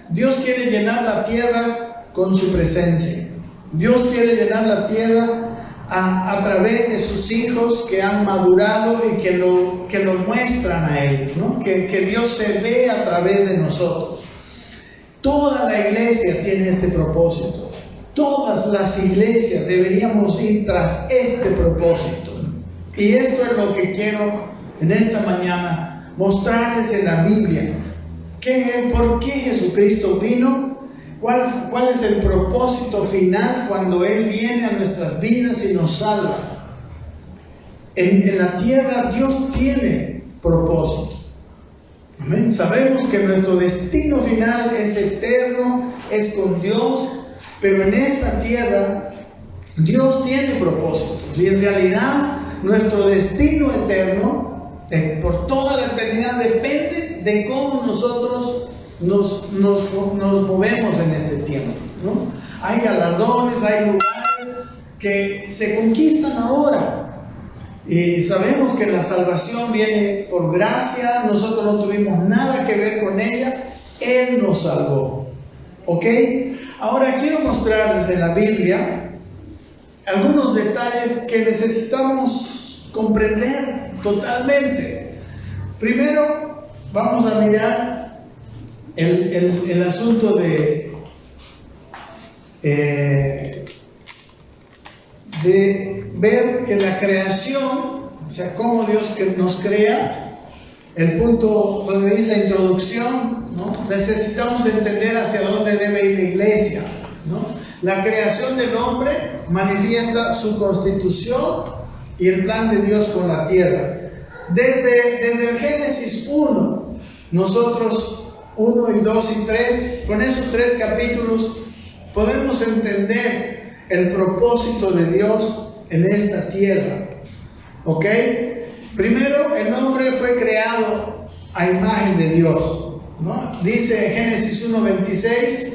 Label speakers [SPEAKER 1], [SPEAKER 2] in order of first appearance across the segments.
[SPEAKER 1] Dios quiere llenar la tierra con su presencia. Dios quiere llenar la tierra a través de sus hijos que han madurado y que lo muestran a Él, ¿no? Que Dios se ve a través de nosotros. Toda la iglesia tiene este propósito. Todas las iglesias deberíamos ir tras este propósito. Y esto es lo que quiero en esta mañana mostrarles en la Biblia. ¿Por qué Jesucristo vino? ¿Cuál es el propósito final cuando Él viene a nuestras vidas y nos salva? En la tierra Dios tiene propósito. Amén. Sabemos que nuestro destino final es eterno, es con Dios, pero en esta tierra Dios tiene propósitos. Y en realidad nuestro destino eterno, por toda la eternidad, depende de cómo nosotros nos movemos en este tiempo, ¿no? Hay galardones, hay lugares que se conquistan ahora. Y sabemos que la salvación viene por gracia, nosotros no tuvimos nada que ver con ella, Él nos salvó. ¿Ok? Ahora quiero mostrarles en la Biblia algunos detalles que necesitamos comprender totalmente. Primero, vamos a mirar el asunto de ver que la creación, o sea, cómo Dios nos crea, el punto donde dice introducción, ¿no? Necesitamos entender hacia dónde debe ir la iglesia, ¿no? La creación del hombre manifiesta su constitución y el plan de Dios con la tierra. Desde el Génesis 1, nosotros 1 y 2 y 3, con esos 3 capítulos podemos entender el propósito de Dios en esta tierra. ¿Ok? Primero, el hombre fue creado a imagen de Dios, ¿no? Dice Génesis 1:26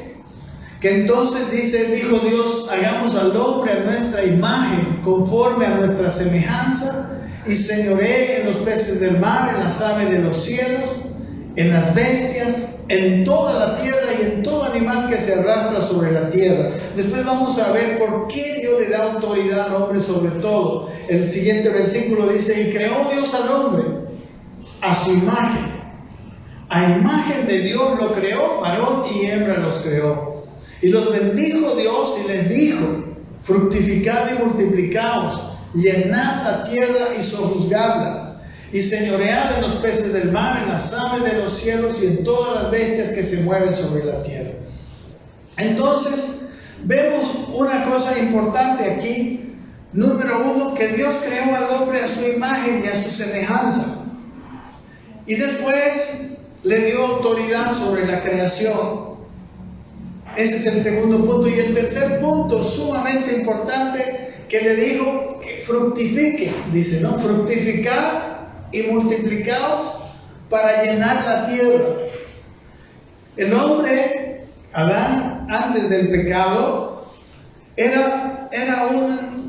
[SPEAKER 1] que entonces dijo Dios: hagamos al hombre a nuestra imagen, conforme a nuestra semejanza, y señoree en los peces del mar, en las aves de los cielos, en las bestias, en toda la tierra y en todo animal que se arrastra sobre la tierra. Después vamos a ver por qué Dios le da autoridad al hombre sobre todo. El siguiente versículo dice: y creó Dios al hombre a su imagen. A imagen de Dios lo creó, varón y hembra los creó. Y los bendijo Dios y les dijo: fructificad y multiplicaos, llenad la tierra y sojuzgadla, y señoread en los peces del mar, en las aves de los cielos y en todas las bestias que se mueven sobre la tierra. Entonces, vemos una cosa importante aquí. Número 1, que Dios creó al hombre a su imagen y a su semejanza. Y después le dio autoridad sobre la creación. Ese es el segundo punto. Y el tercer punto, sumamente importante, que le dijo que fructifique, dice, ¿no? Fructificad y multiplicaos para llenar la tierra. El hombre, Adán, antes del pecado, era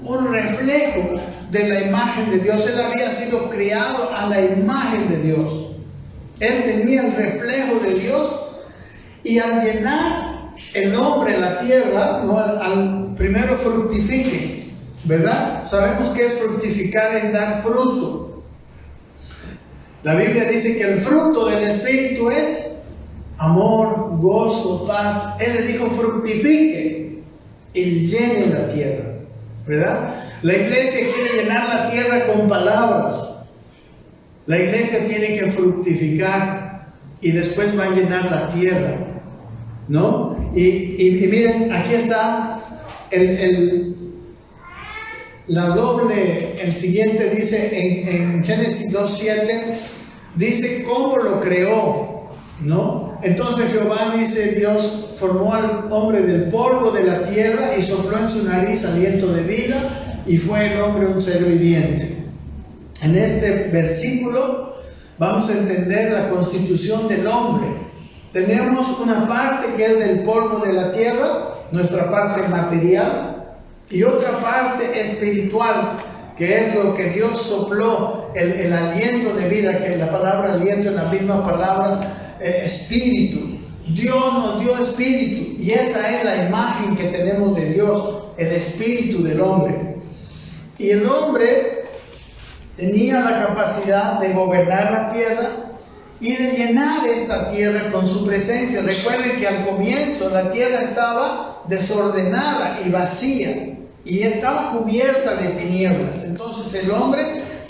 [SPEAKER 1] un reflejo de la imagen de Dios. Él había sido criado a la imagen de Dios. Él tenía el reflejo de Dios, y al llenar el hombre la tierra, ¿no? al primero fructifique, ¿verdad? Sabemos que es fructificar, es dar fruto. La Biblia dice que el fruto del Espíritu es amor, gozo, paz. Él les dijo: fructifique y llene la tierra, ¿verdad? La iglesia quiere llenar la tierra con palabras. La iglesia tiene que fructificar y después va a llenar la tierra, ¿no? Y miren, aquí está la doble. El siguiente dice en Génesis 2:7, dice cómo lo creó, ¿no? Entonces Jehová, dice Dios, formó al hombre del polvo de la tierra y sopló en su nariz aliento de vida, y fue el hombre un ser viviente. En este versículo vamos a entender la constitución del hombre. Tenemos una parte que es del polvo de la tierra, nuestra parte material, y otra parte espiritual, que es lo que Dios sopló, el aliento de vida, que la palabra aliento es la misma palabra espíritu, Dios nos dio espíritu, y esa es la imagen que tenemos de Dios, el espíritu del hombre. Y el hombre tenía la capacidad de gobernar la tierra y de llenar esta tierra con su presencia. Recuerden que al comienzo la tierra estaba desordenada y vacía, y estaba cubierta de tinieblas. Entonces el hombre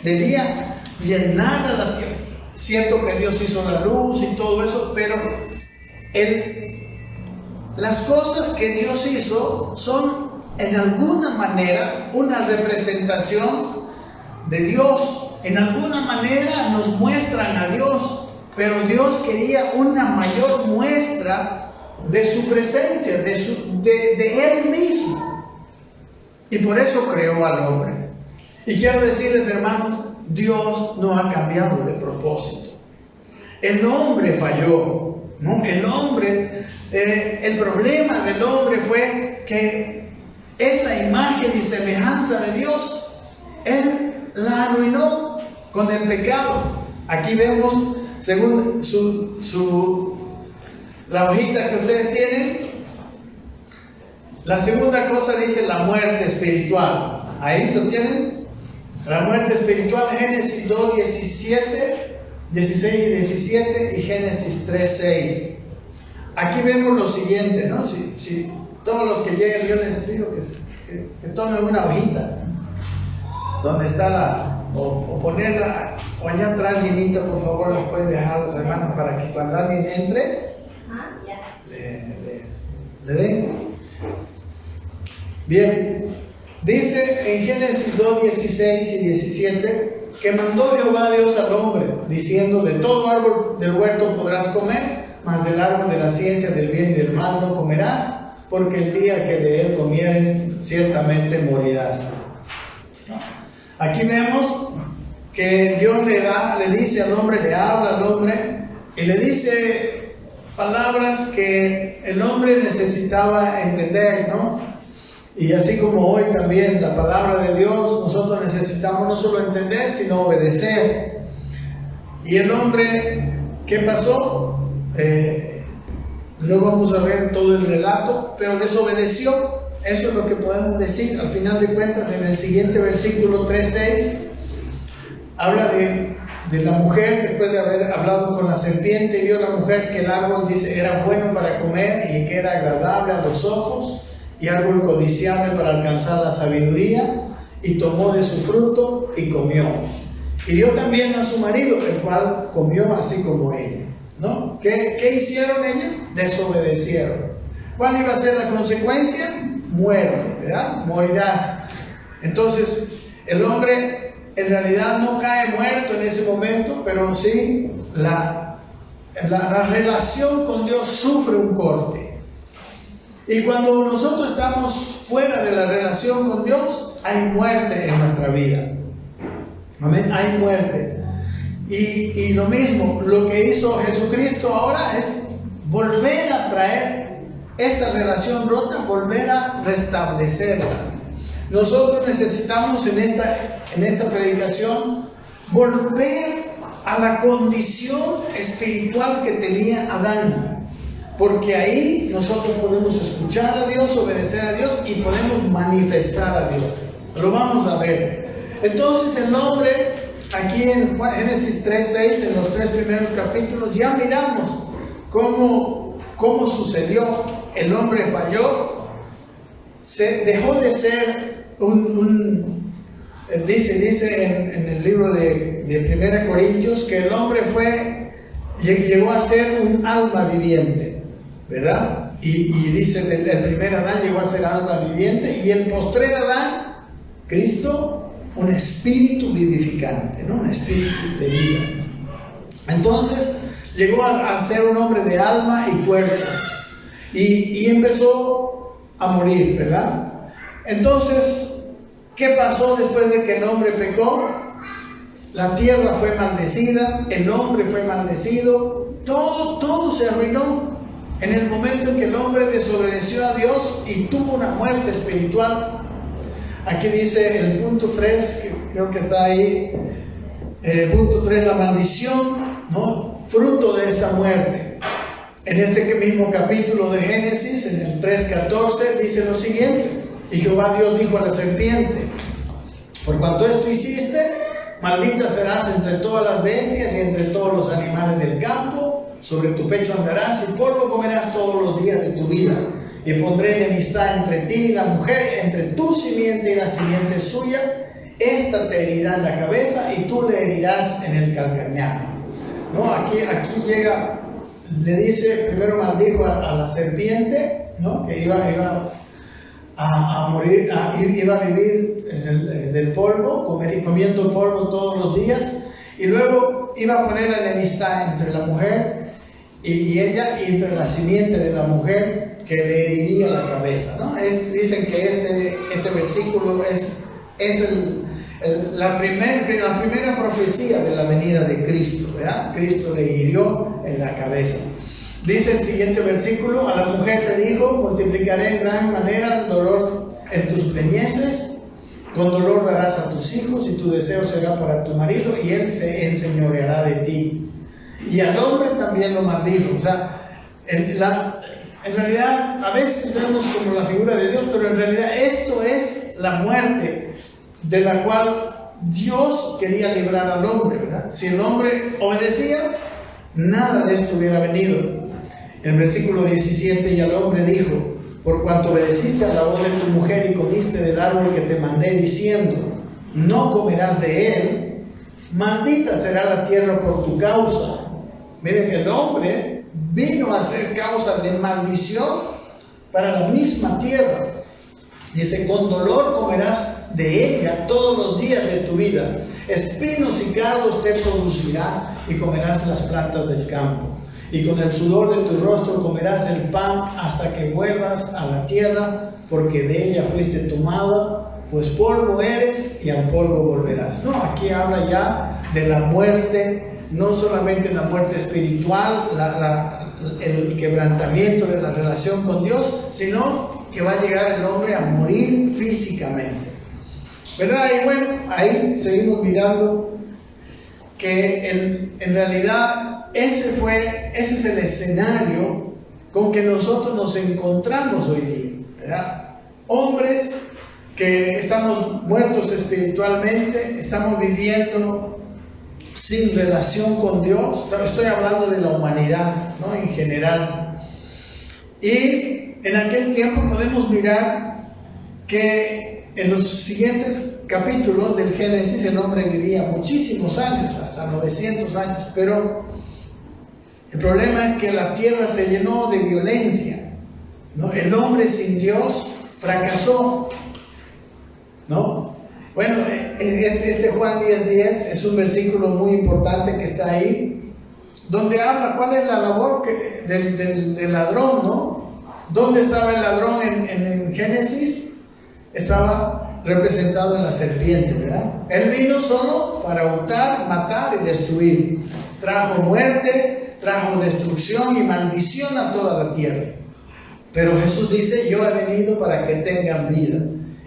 [SPEAKER 1] debía llenar a la tierra. Cierto que Dios hizo la luz y todo eso, pero las cosas que Dios hizo son en alguna manera una representación de Dios. En alguna manera nos muestran a Dios, pero Dios quería una mayor muestra de su presencia, de Él mismo. Y por eso creó al hombre. Y quiero decirles, hermanos, Dios no ha cambiado de propósito. El hombre falló, ¿no? El problema del hombre fue que esa imagen y semejanza de Dios, Él la arruinó con el pecado. Aquí vemos, según la hojita que ustedes tienen, la segunda cosa dice la muerte espiritual. Ahí lo tienen. La muerte espiritual, Génesis 2, 16 y 17 y Génesis 3, 6. Aquí vemos lo siguiente, ¿no? Si todos los que lleguen, yo les pido que tomen una hojita donde está o ponerla, o allá atrás, Ginita, por favor, la puedes dejar a los hermanos para que cuando alguien entre, le den. Bien, dice en Génesis 2, 16 y 17 que mandó Jehová Dios al hombre, diciendo: de todo árbol del huerto podrás comer, mas del árbol de la ciencia del bien y del mal no comerás, porque el día que de él comieres, ciertamente morirás. Aquí vemos que Dios le dice al hombre, le habla al hombre, y le dice palabras que el hombre necesitaba entender, ¿no? Y así como hoy también la palabra de Dios, nosotros necesitamos no solo entender, sino obedecer. Y el hombre, ¿qué pasó? No vamos a ver todo el relato, pero desobedeció. Eso es lo que podemos decir. Al final de cuentas, en el siguiente versículo 3:6, habla de la mujer, después de haber hablado con la serpiente, vio la mujer que el árbol, dice, era bueno para comer y que era agradable a los ojos, y árbol codiciable para alcanzar la sabiduría, y tomó de su fruto y comió. Y dio también a su marido, el cual comió así como ella, ¿no? ¿Qué hicieron ellos? Desobedecieron. ¿Cuál iba a ser la consecuencia? Muerte, ¿verdad? Morirás. Entonces, el hombre en realidad no cae muerto en ese momento, pero sí la relación con Dios sufre un corte. Y cuando nosotros estamos fuera de la relación con Dios, hay muerte en nuestra vida. Amén, hay muerte. Y lo mismo, lo que hizo Jesucristo ahora es volver a traer esa relación rota, volver a restablecerla. Nosotros necesitamos en esta predicación volver a la condición espiritual que tenía Adán, porque ahí nosotros podemos escuchar a Dios, obedecer a Dios y podemos manifestar a Dios. Lo vamos a ver. Entonces el hombre, aquí en Génesis 3:6, en los 3 primeros capítulos, ya miramos cómo sucedió. El hombre falló, se dejó de ser dice en el libro de 1 Corintios que el hombre llegó a ser un alma viviente, ¿verdad? Y dice el primer Adán llegó a ser alma viviente, y el postrer Adán, Cristo, un espíritu vivificante, ¿no? Un espíritu de vida. Entonces llegó a ser un hombre de alma y cuerpo, y empezó a morir, ¿verdad? Entonces, ¿qué pasó después de que el hombre pecó? La tierra fue maldecida, el hombre fue maldecido, todo se arruinó en el momento en que el hombre desobedeció a Dios y tuvo una muerte espiritual. Aquí dice el punto 3, que creo que está ahí, punto 3, la maldición, ¿no? Fruto de esta muerte. En este mismo capítulo de Génesis, en el 3:14, dice lo siguiente: y Jehová Dios dijo a la serpiente: por cuanto esto hiciste, maldita serás entre todas las bestias y entre todos los animales del campo, sobre tu pecho andarás y polvo comerás todos los días de tu vida. Y pondré enemistad entre ti y la mujer, entre tu simiente y la simiente suya. Esta te herirá en la cabeza y tú le herirás en el calcañar. ¿No? Aquí llega, le dice, primero maldijo a la serpiente, ¿no? Que iba a morir, iba a vivir del polvo, comiendo polvo todos los días, y luego iba a poner la enemistad entre la mujer y ella, y entre la simiente de la mujer, que le heriría la cabeza, ¿no? Dicen que este versículo es la primera profecía de la venida de Cristo, ¿verdad? Cristo le hirió en la cabeza. Dice el siguiente versículo: a la mujer le dijo: multiplicaré en gran manera el dolor en tus preñeces, con dolor darás a tus hijos, y tu deseo será para tu marido, y él se enseñoreará de ti. Y al hombre también lo maldijo. O sea, en realidad, a veces vemos como la figura de Dios, pero en realidad esto es la muerte de la cual Dios quería librar al hombre, ¿verdad? Si el hombre obedecía, nada de esto hubiera venido. En el versículo 17, y al hombre dijo: por cuanto obedeciste a la voz de tu mujer y comiste del árbol que te mandé diciendo: no comerás de él, maldita será la tierra por tu causa. Miren, el hombre vino a ser causa de maldición para la misma tierra. Dice: con dolor comerás de ella todos los días de tu vida, espinos y cardos te producirá, y comerás las plantas del campo. Y con el sudor de tu rostro comerás el pan hasta que vuelvas a la tierra, porque de ella fuiste tomada, pues polvo eres y al polvo volverás. No, aquí habla ya de la muerte, no solamente la muerte espiritual, el quebrantamiento de la relación con Dios, sino que va a llegar el hombre a morir físicamente, ¿verdad? Y bueno, ahí seguimos mirando que en realidad ese es el escenario con que nosotros nos encontramos hoy día, ¿verdad? Hombres que estamos muertos espiritualmente, estamos viviendo sin relación con Dios. Estoy hablando de la humanidad, ¿no? En general. Y en aquel tiempo podemos mirar que en los siguientes capítulos del Génesis el hombre vivía muchísimos años, hasta 900 años, pero el problema es que la tierra se llenó de violencia, ¿no? El hombre sin Dios fracasó, ¿no? Bueno, este Juan 10:10 es un versículo muy importante que está ahí, donde habla cuál es la labor del ladrón, ¿no? ¿Dónde estaba el ladrón en Génesis? Estaba representado en la serpiente, ¿verdad? Él vino solo para hurtar, matar y destruir. Trajo muerte, trajo destrucción y maldición a toda la tierra. Pero Jesús dice: yo he venido para que tengan vida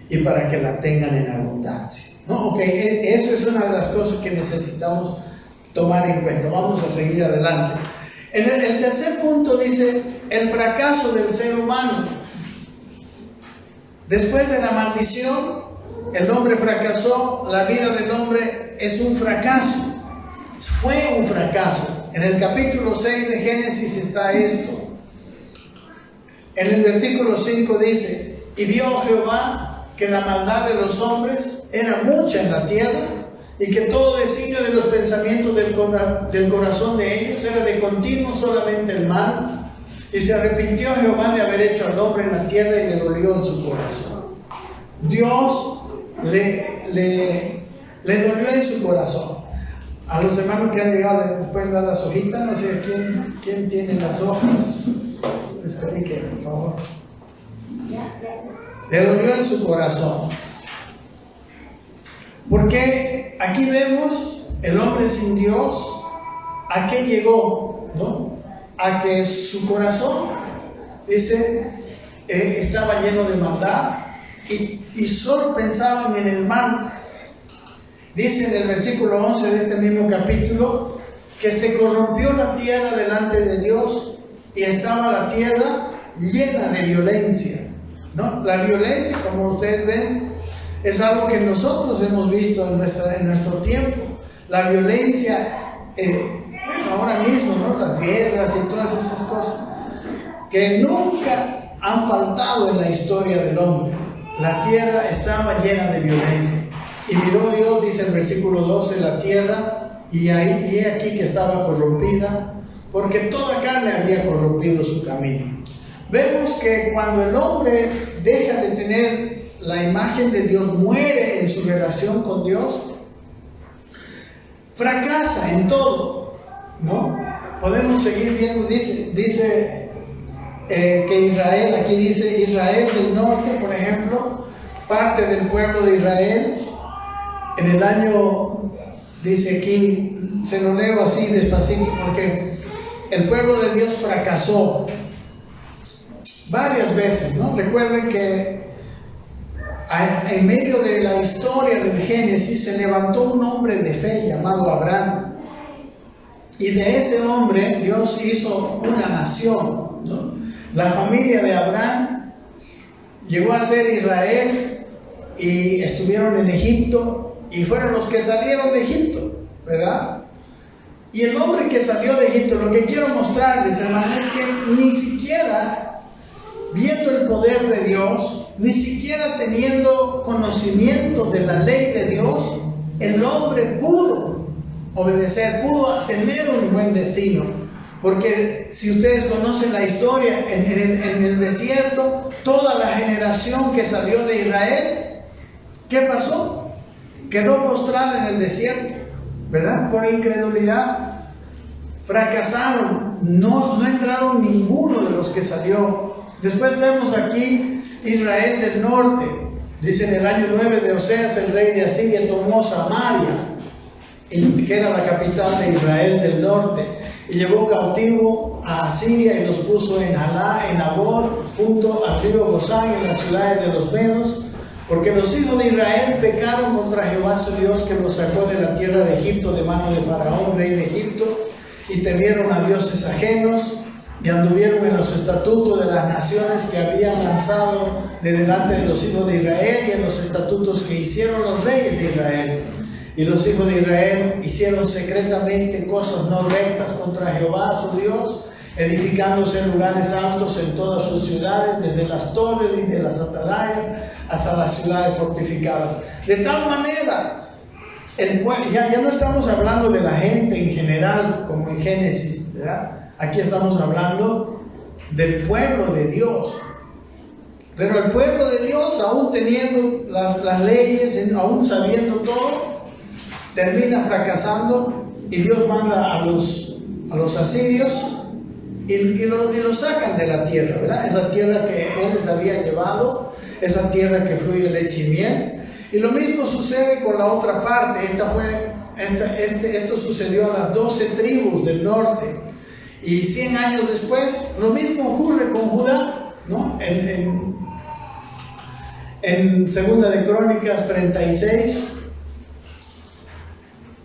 [SPEAKER 1] y para que la tengan en abundancia, ¿no? Ok, eso es una de las cosas que necesitamos tomar en cuenta. Vamos a seguir adelante. En el tercer punto dice: el fracaso del ser humano. Después de la maldición, el hombre fracasó. La vida del hombre es un fracaso. Fue un fracaso. En el capítulo 6 de Génesis está esto. En el versículo 5 dice: y vio Jehová que la maldad de los hombres era mucha en la tierra, y que todo designio de los pensamientos del corazón de ellos era de continuo solamente el mal. Y se arrepintió Jehová de haber hecho al hombre en la tierra, y le dolió en su corazón. Dios le dolió en su corazón. A los hermanos que han llegado les pueden dar las hojitas. No sé quién tiene las hojas. Les pedí que, por favor. Le dolió en su corazón. Porque aquí vemos el hombre sin Dios. ¿A qué llegó? ¿No? A que su corazón, dice, estaba lleno de maldad y solo pensaban en el mal. Dice en el versículo 11 de este mismo capítulo que se corrompió la tierra delante de Dios y estaba la tierra llena de violencia, ¿no? La violencia, como ustedes ven, es algo que nosotros hemos visto en nuestro tiempo. La violencia, ahora mismo, ¿no? Las guerras y todas esas cosas, que nunca han faltado en la historia del hombre. La tierra estaba llena de violencia. Y miró Dios, dice el versículo 12, la tierra, y he aquí que estaba corrompida, porque toda carne había corrompido su camino. Vemos que cuando el hombre deja de tener la imagen de Dios, muere en su relación con Dios, fracasa en todo, ¿no? Podemos seguir viendo, dice que Israel, aquí dice Israel del norte, por ejemplo, parte del pueblo de Israel, en el año, dice aquí, se lo leo así despacito, porque el pueblo de Dios fracasó varias veces, ¿no? Recuerden que en medio de la historia del Génesis se levantó un hombre de fe llamado Abraham, y de ese hombre Dios hizo una nación, ¿no? La familia de Abraham llegó a ser Israel y estuvieron en Egipto y fueron los que salieron de Egipto, ¿verdad? Y el hombre que salió de Egipto, lo que quiero mostrarles, hermanos, es que ni siquiera viendo el poder de Dios, ni siquiera teniendo conocimiento de la ley de Dios, el hombre pudo obedecer, pudo tener un buen destino. Porque si ustedes conocen la historia, en el desierto, toda la generación que salió de Israel, ¿qué pasó? Quedó postrada en el desierto, ¿verdad? Por incredulidad. Fracasaron, no entraron ninguno de los que salió. Después vemos aquí Israel del norte. Dice en el año 9 de Oseas, el rey de Asiria tomó Samaria, que era la capital de Israel del norte, y llevó cautivo a Asiria y los puso en Halá, en Abor, junto al río Gozán, en las ciudades de los medos, porque los hijos de Israel pecaron contra Jehová su Dios, que los sacó de la tierra de Egipto de mano de Faraón, rey de Egipto, y temieron a dioses ajenos, y anduvieron en los estatutos de las naciones que habían lanzado de delante de los hijos de Israel, y en los estatutos que hicieron los reyes de Israel. Y los hijos de Israel hicieron secretamente cosas no rectas contra Jehová su Dios, edificándose lugares altos en todas sus ciudades, desde las torres y de las atalayas hasta las ciudades fortificadas. De tal manera, ya no estamos hablando de la gente en general, como en Génesis, ¿verdad? Aquí estamos hablando del pueblo de Dios. Pero el pueblo de Dios, aún teniendo las leyes, aún sabiendo todo, termina fracasando, y Dios manda a los asirios y los sacan de la tierra, ¿verdad? Esa tierra que Él les había llevado, esa tierra que fluye leche y miel. Y lo mismo sucede con la otra parte. Esto sucedió a las 12 tribus del norte. Y 100 años después, lo mismo ocurre con Judá, ¿no? En Segunda de Crónicas 36,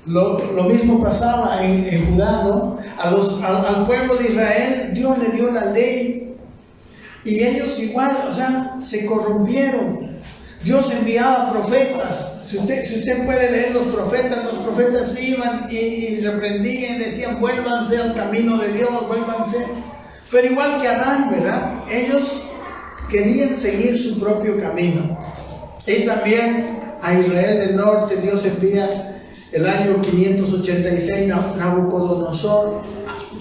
[SPEAKER 1] lo mismo pasaba en Judá, ¿no? Al pueblo de Israel, Dios le dio la ley, y ellos igual, se corrompieron. Dios enviaba profetas. Si usted puede leer los profetas iban y reprendían, decían, vuélvanse al camino de Dios, vuélvanse. Pero igual que Adán, ¿verdad? Ellos querían seguir su propio camino. Y también a Israel del norte Dios envía el año 586 Nabucodonosor,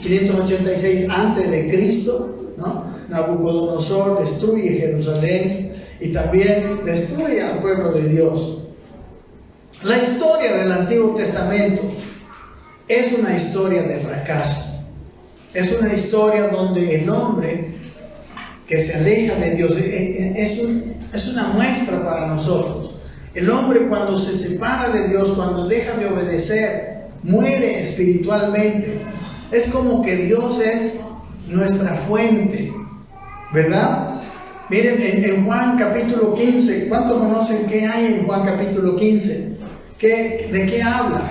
[SPEAKER 1] 586 antes de Cristo, ¿no? Nabucodonosor destruye Jerusalén y también destruye al pueblo de Dios. La historia del Antiguo Testamento es una historia de fracaso. Es una historia donde el hombre que se aleja de Dios es una muestra para nosotros. El hombre, cuando se separa de Dios, cuando deja de obedecer, muere espiritualmente. Es como que Dios es nuestra fuente, ¿verdad? Miren, en Juan capítulo 15, ¿cuántos conocen qué hay en Juan capítulo 15? ¿De qué habla?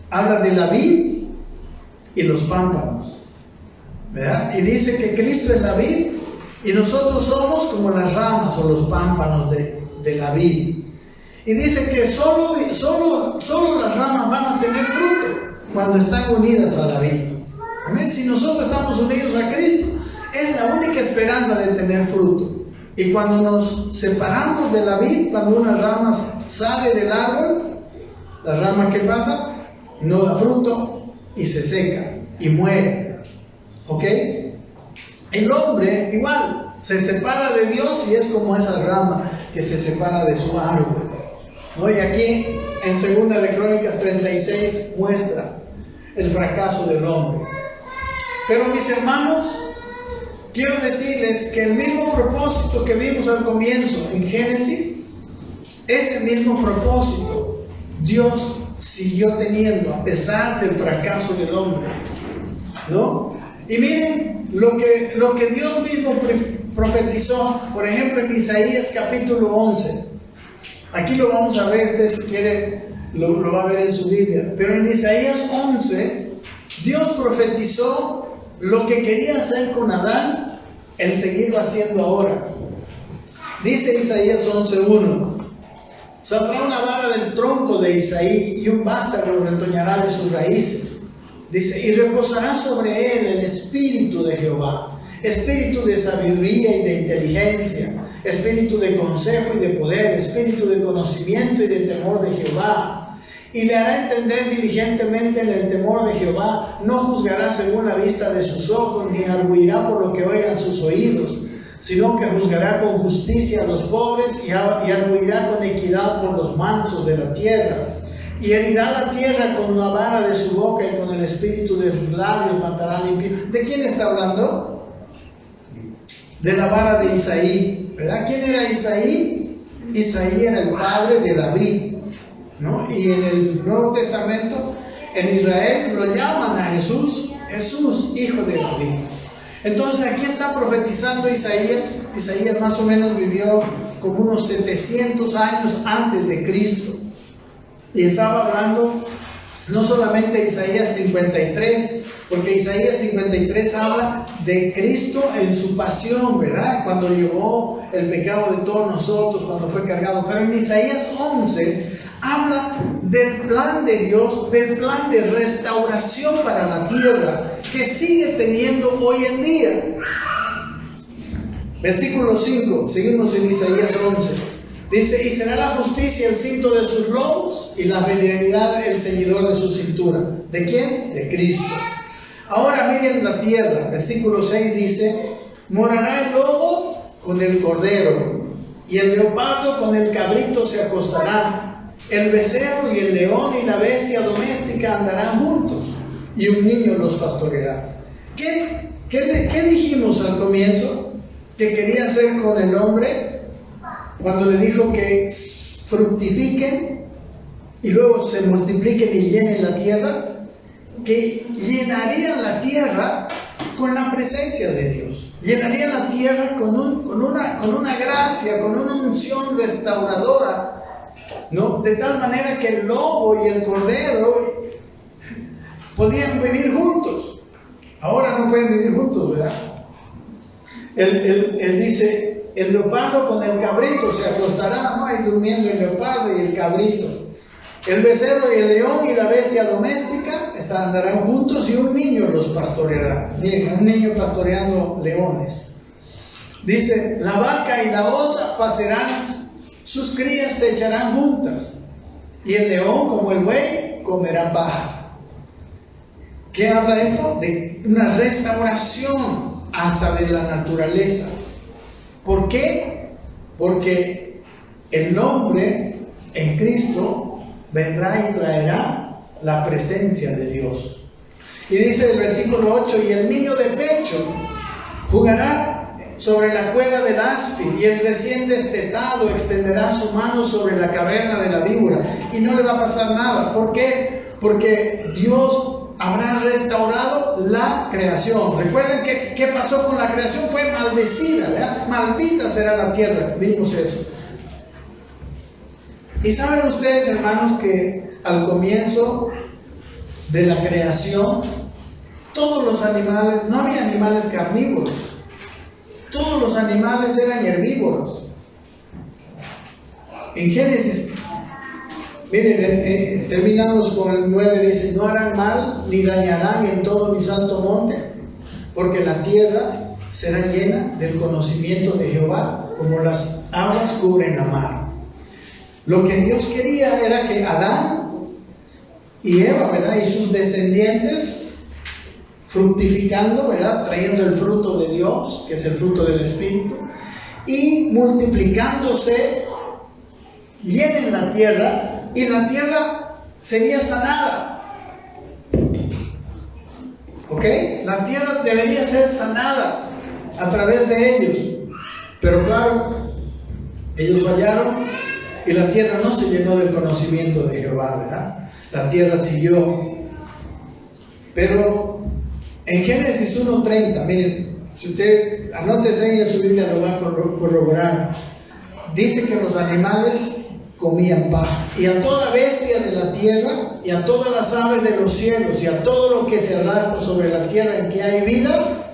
[SPEAKER 1] Habla de la vid y los pámpanos. ¿verdad? Y dice que Cristo es la vid y nosotros somos como las ramas o los pámpanos de la vid. Y dice que solo las ramas van a tener fruto cuando están unidas a la vid. Amén. Si nosotros estamos unidos a Cristo, es la única esperanza de tener fruto. Y cuando nos separamos de la vid, cuando una rama sale del árbol, la rama que pasa no da fruto y se seca y muere. ¿Ok? El hombre igual se separa de Dios y es como esa rama que se separa de su árbol. ¿No? Y aquí en 2 de Crónicas 36 muestra el fracaso del hombre. Pero mis hermanos, quiero decirles que el mismo propósito que vimos al comienzo en Génesis, ese mismo propósito Dios siguió teniendo a pesar del fracaso del hombre, ¿no? Y miren lo que Dios mismo profetizó, por ejemplo en Isaías capítulo 11. Aquí lo vamos a ver, usted si quiere lo va a ver en su Biblia. Pero en Isaías 11, Dios profetizó lo que quería hacer con Adán, el seguirlo haciendo ahora. Dice Isaías 11:1: saldrá una vara del tronco de Isaí y un vástago retoñará de sus raíces. Dice: y reposará sobre él el espíritu de Jehová, espíritu de sabiduría y de inteligencia, espíritu de consejo y de poder, espíritu de conocimiento y de temor de Jehová. Y le hará entender diligentemente en el temor de Jehová. No juzgará según la vista de sus ojos, ni arguirá por lo que oigan sus oídos, sino que juzgará con justicia a los pobres y arguirá con equidad por los mansos de la tierra. Y herirá la tierra con la vara de su boca y con el espíritu de sus labios matará al impío. ¿De quién está hablando? De la vara de Isaí, ¿verdad? ¿Quién era Isaí? Isaí era el padre de David, ¿no? Y en el Nuevo Testamento, en Israel, lo llaman a Jesús, hijo de David. Entonces aquí está profetizando Isaías. Isaías más o menos vivió como unos 700 años antes de Cristo. Y estaba hablando no solamente Isaías 53, porque Isaías 53 habla de Cristo en su pasión, ¿verdad? Cuando llevó el pecado de todos nosotros, cuando fue cargado. Pero en Isaías 11 habla del plan de Dios, del plan de restauración para la tierra que sigue teniendo hoy en día. Versículo 5, seguimos en Isaías 11. Dice: y será la justicia el cinto de sus lomos y la fidelidad el ceñidor de su cintura. ¿De quién? De Cristo. Ahora miren la tierra. Versículo 6 dice: morará el lobo con el cordero, y el leopardo con el cabrito se acostará. El becerro y el león y la bestia doméstica andarán juntos, y un niño los pastoreará. ¿Qué dijimos al comienzo que quería hacer con el hombre cuando le dijo que fructifiquen y luego se multipliquen y llenen la tierra? Que llenarían la tierra con la presencia de Dios. Llenarían la tierra con una gracia, con una unción restauradora, ¿no? De tal manera que el lobo y el cordero podían vivir juntos. Ahora no pueden vivir juntos, ¿verdad? Él dice: el leopardo con el cabrito se acostará, ¿no? Ahí durmiendo el leopardo y el cabrito. El becerro y el león y la bestia doméstica andarán juntos, y un niño los pastoreará. Miren, un niño pastoreando leones. Dice: la vaca y la osa pasarán, sus crías se echarán juntas, y el león como el buey comerá paja. ¿Qué habla esto? De una restauración hasta de la naturaleza. ¿Por qué? Porque el hombre en Cristo vendrá y traerá la presencia de Dios. Y dice el versículo 8: y el niño de pecho jugará sobre la cueva del áspid, y el recién destetado extenderá su mano sobre la caverna de la víbora, y no le va a pasar nada. ¿Por qué? Porque Dios habrá restaurado la creación. Recuerden que ¿qué pasó con la creación? Fue maldecida, ¿verdad? Maldita será la tierra. Vimos eso. Y saben ustedes, hermanos, que al comienzo de la creación, todos los animales, no había animales carnívoros, todos los animales eran herbívoros. En Génesis, miren, terminamos con el 9, dice: no harán mal ni dañarán en todo mi santo monte, porque la tierra será llena del conocimiento de Jehová, como las aguas cubren la mar. Lo que Dios quería era que Adán y Eva, ¿verdad?, y sus descendientes, fructificando, ¿verdad?, trayendo el fruto de Dios, que es el fruto del Espíritu, y multiplicándose, llenen la tierra, y la tierra sería sanada. ¿Ok? La tierra debería ser sanada a través de ellos. Pero claro, ellos fallaron y la tierra no se llenó del conocimiento de Jehová, ¿verdad? La tierra siguió. Pero en Génesis 1:30, miren, si usted anótese ahí en su Biblia, lo va a corroborar. Dice que los animales comían paja, y a toda bestia de la tierra, y a todas las aves de los cielos, y a todo lo que se arrastra sobre la tierra en que hay vida,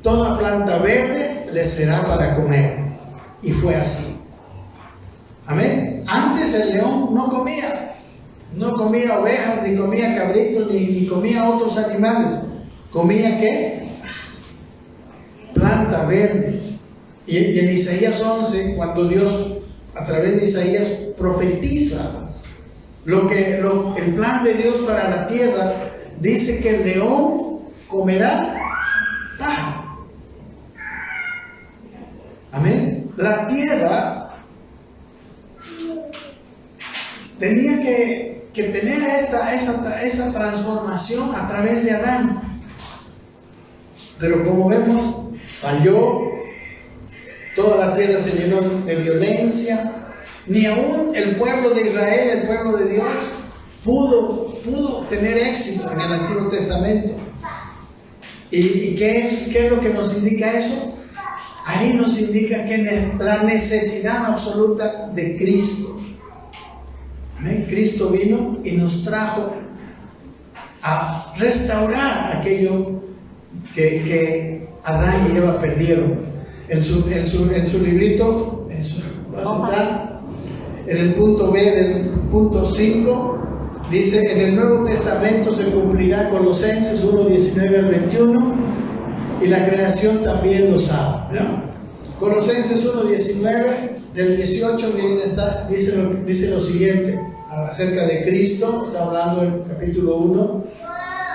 [SPEAKER 1] toda planta verde les será para comer. Y fue así. Amén. Antes el león no comía ovejas, ni comía cabritos, ni comía otros animales. ¿Comía qué? Planta verde. Y en Isaías 11, cuando Dios, a través de Isaías, profetiza el plan de Dios para la tierra, dice que el león comerá paja. Amén. La tierra tenía que tener esa transformación a través de Adán. Pero como vemos, falló. Toda la tierra se llenó de violencia. Ni aún el pueblo de Israel, el pueblo de Dios, pudo tener éxito en el Antiguo Testamento. ¿Y qué es lo que nos indica eso? Ahí nos indica que la necesidad absoluta de Cristo. ¿Amén? Cristo vino y nos trajo a restaurar aquello que Adán y Eva perdieron. En su librito, va a citar, en el punto B del punto 5, dice: en el Nuevo Testamento se cumplirá Colosenses 1:19 al 21, y la creación también lo sabe, ¿no? Colosenses 1:19, del 18, miren, dice lo siguiente acerca de Cristo. Está hablando en capítulo 1.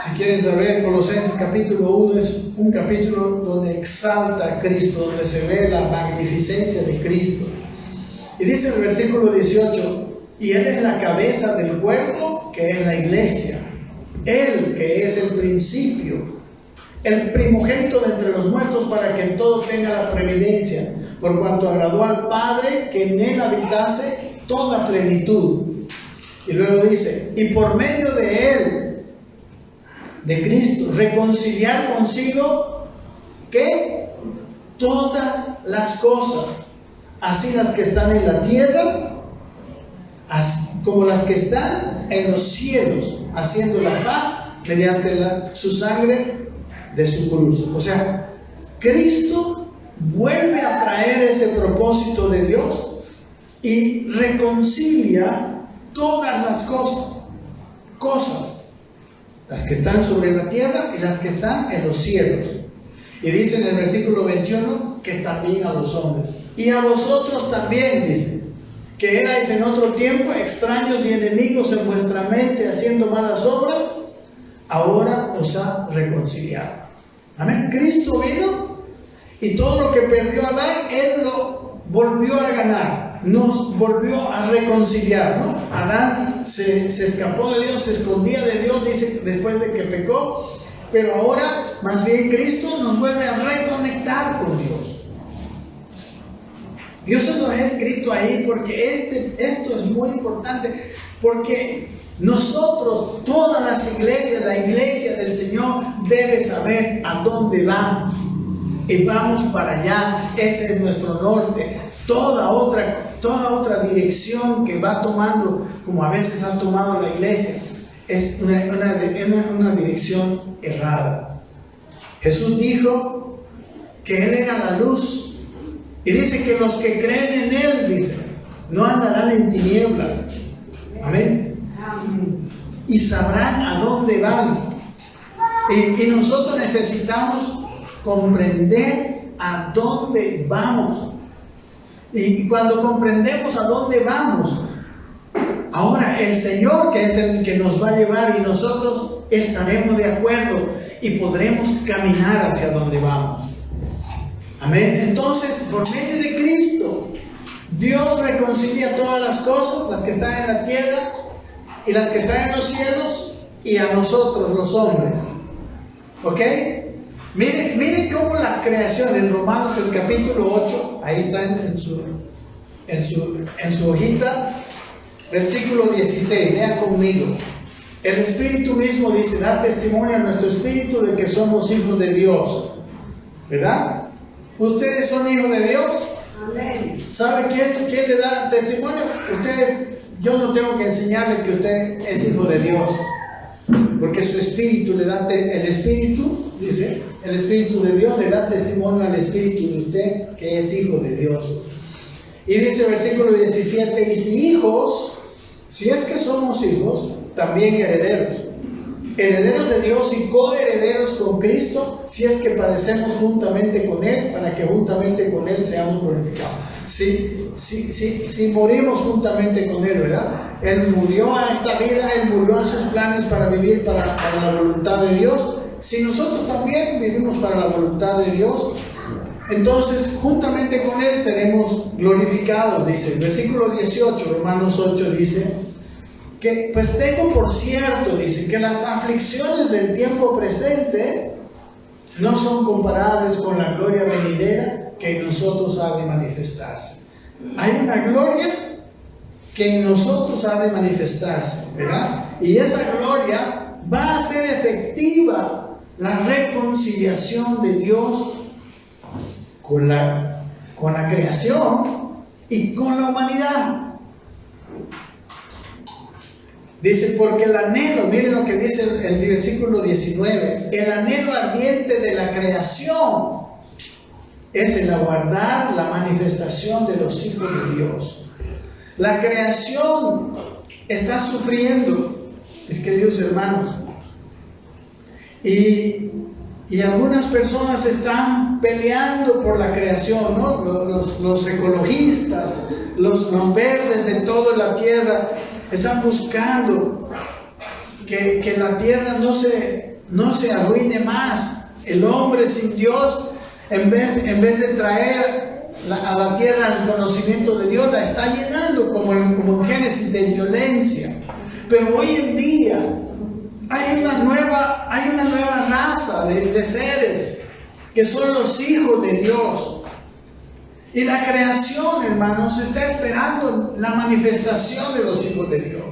[SPEAKER 1] Si quieren saber, Colosenses capítulo 1 es un capítulo donde exalta a Cristo, donde se ve la magnificencia de Cristo. Y dice en el versículo 18: y Él es la cabeza del cuerpo, que es la iglesia. Él, que es el principio, el primogénito de entre los muertos, para que en todo tenga la preeminencia, por cuanto agradó al Padre que en Él habitase toda plenitud. Y luego dice: y por medio de Él, de Cristo, reconciliar consigo, ¿qué? Todas las cosas, así las que están en la tierra, como las que están en los cielos, haciendo la paz mediante su sangre de su cruz. O sea, Cristo vuelve a traer ese propósito de Dios y reconcilia todas las cosas, las que están sobre la tierra y las que están en los cielos. Y dice en el versículo 21 que también a los hombres. Y a vosotros también, dice, que erais en otro tiempo extraños y enemigos en vuestra mente, haciendo malas obras, ahora os ha reconciliado. Amén. Cristo vino y todo lo que perdió Adán, Él lo volvió a ganar. Nos volvió a reconciliar, ¿no? Adán se escapó de Dios, se escondía de Dios, dice, después de que pecó, pero ahora más bien Cristo nos vuelve a reconectar con Dios. Yo se lo he escrito ahí porque esto es muy importante, porque nosotros, todas las iglesias, la iglesia del Señor debe saber a dónde va, y vamos para allá. Ese es nuestro norte. Toda otra dirección que va tomando, como a veces ha tomado la iglesia, es una dirección errada. Jesús dijo que Él era la luz. Y dice que los que creen en Él, dice, no andarán en tinieblas. Amén. Y sabrán a dónde van. Y nosotros necesitamos comprender a dónde vamos. Y cuando comprendemos a dónde vamos, ahora el Señor, que es el que nos va a llevar, y nosotros estaremos de acuerdo y podremos caminar hacia donde vamos. Amén. Entonces, por medio de Cristo, Dios reconcilia todas las cosas, las que están en la tierra y las que están en los cielos, y a nosotros los hombres. ¿Ok? Miren cómo la creación en Romanos, el capítulo 8, ahí está en su hojita, versículo 16, vean conmigo. El Espíritu mismo dice, da testimonio a nuestro espíritu de que somos hijos de Dios. ¿Verdad? ¿Ustedes son hijos de Dios?
[SPEAKER 2] Amén.
[SPEAKER 1] ¿Sabe quién le da testimonio? Yo no tengo que enseñarle que usted es hijo de Dios, porque su espíritu le da, el espíritu, dice, el Espíritu de Dios le da testimonio al espíritu de usted que es hijo de Dios. Y dice versículo 17, y si hijos, si es que somos hijos, también herederos, herederos de Dios y coherederos con Cristo, si es que padecemos juntamente con Él, para que juntamente con Él seamos glorificados. Si morimos juntamente con Él, ¿verdad? Él murió a esta vida, Él murió a sus planes para vivir para la voluntad de Dios. Si nosotros también vivimos para la voluntad de Dios, entonces juntamente con Él seremos glorificados, dice. Versículo 18, Romanos 8 dice, que pues tengo por cierto, dice, que las aflicciones del tiempo presente no son comparables con la gloria venidera que en nosotros ha de manifestarse. Hay una gloria que en nosotros ha de manifestarse, ¿verdad? Y esa gloria va a hacer efectiva la reconciliación de Dios con la creación y con la humanidad. Dice, porque el anhelo, miren lo que dice el versículo 19, el anhelo ardiente de la creación es el aguardar la manifestación de los hijos de Dios. La creación está sufriendo, es que Dios, hermanos, y algunas personas están peleando por la creación, ¿no? Los ecologistas, los verdes de toda la tierra, están buscando que la tierra no se arruine más. El hombre sin Dios, en vez de traer a la tierra el conocimiento de Dios, la está llenando como en Génesis de violencia. Pero hoy en día hay una nueva raza de seres que son los hijos de Dios. Y la creación, hermanos, está esperando la manifestación de los hijos de Dios.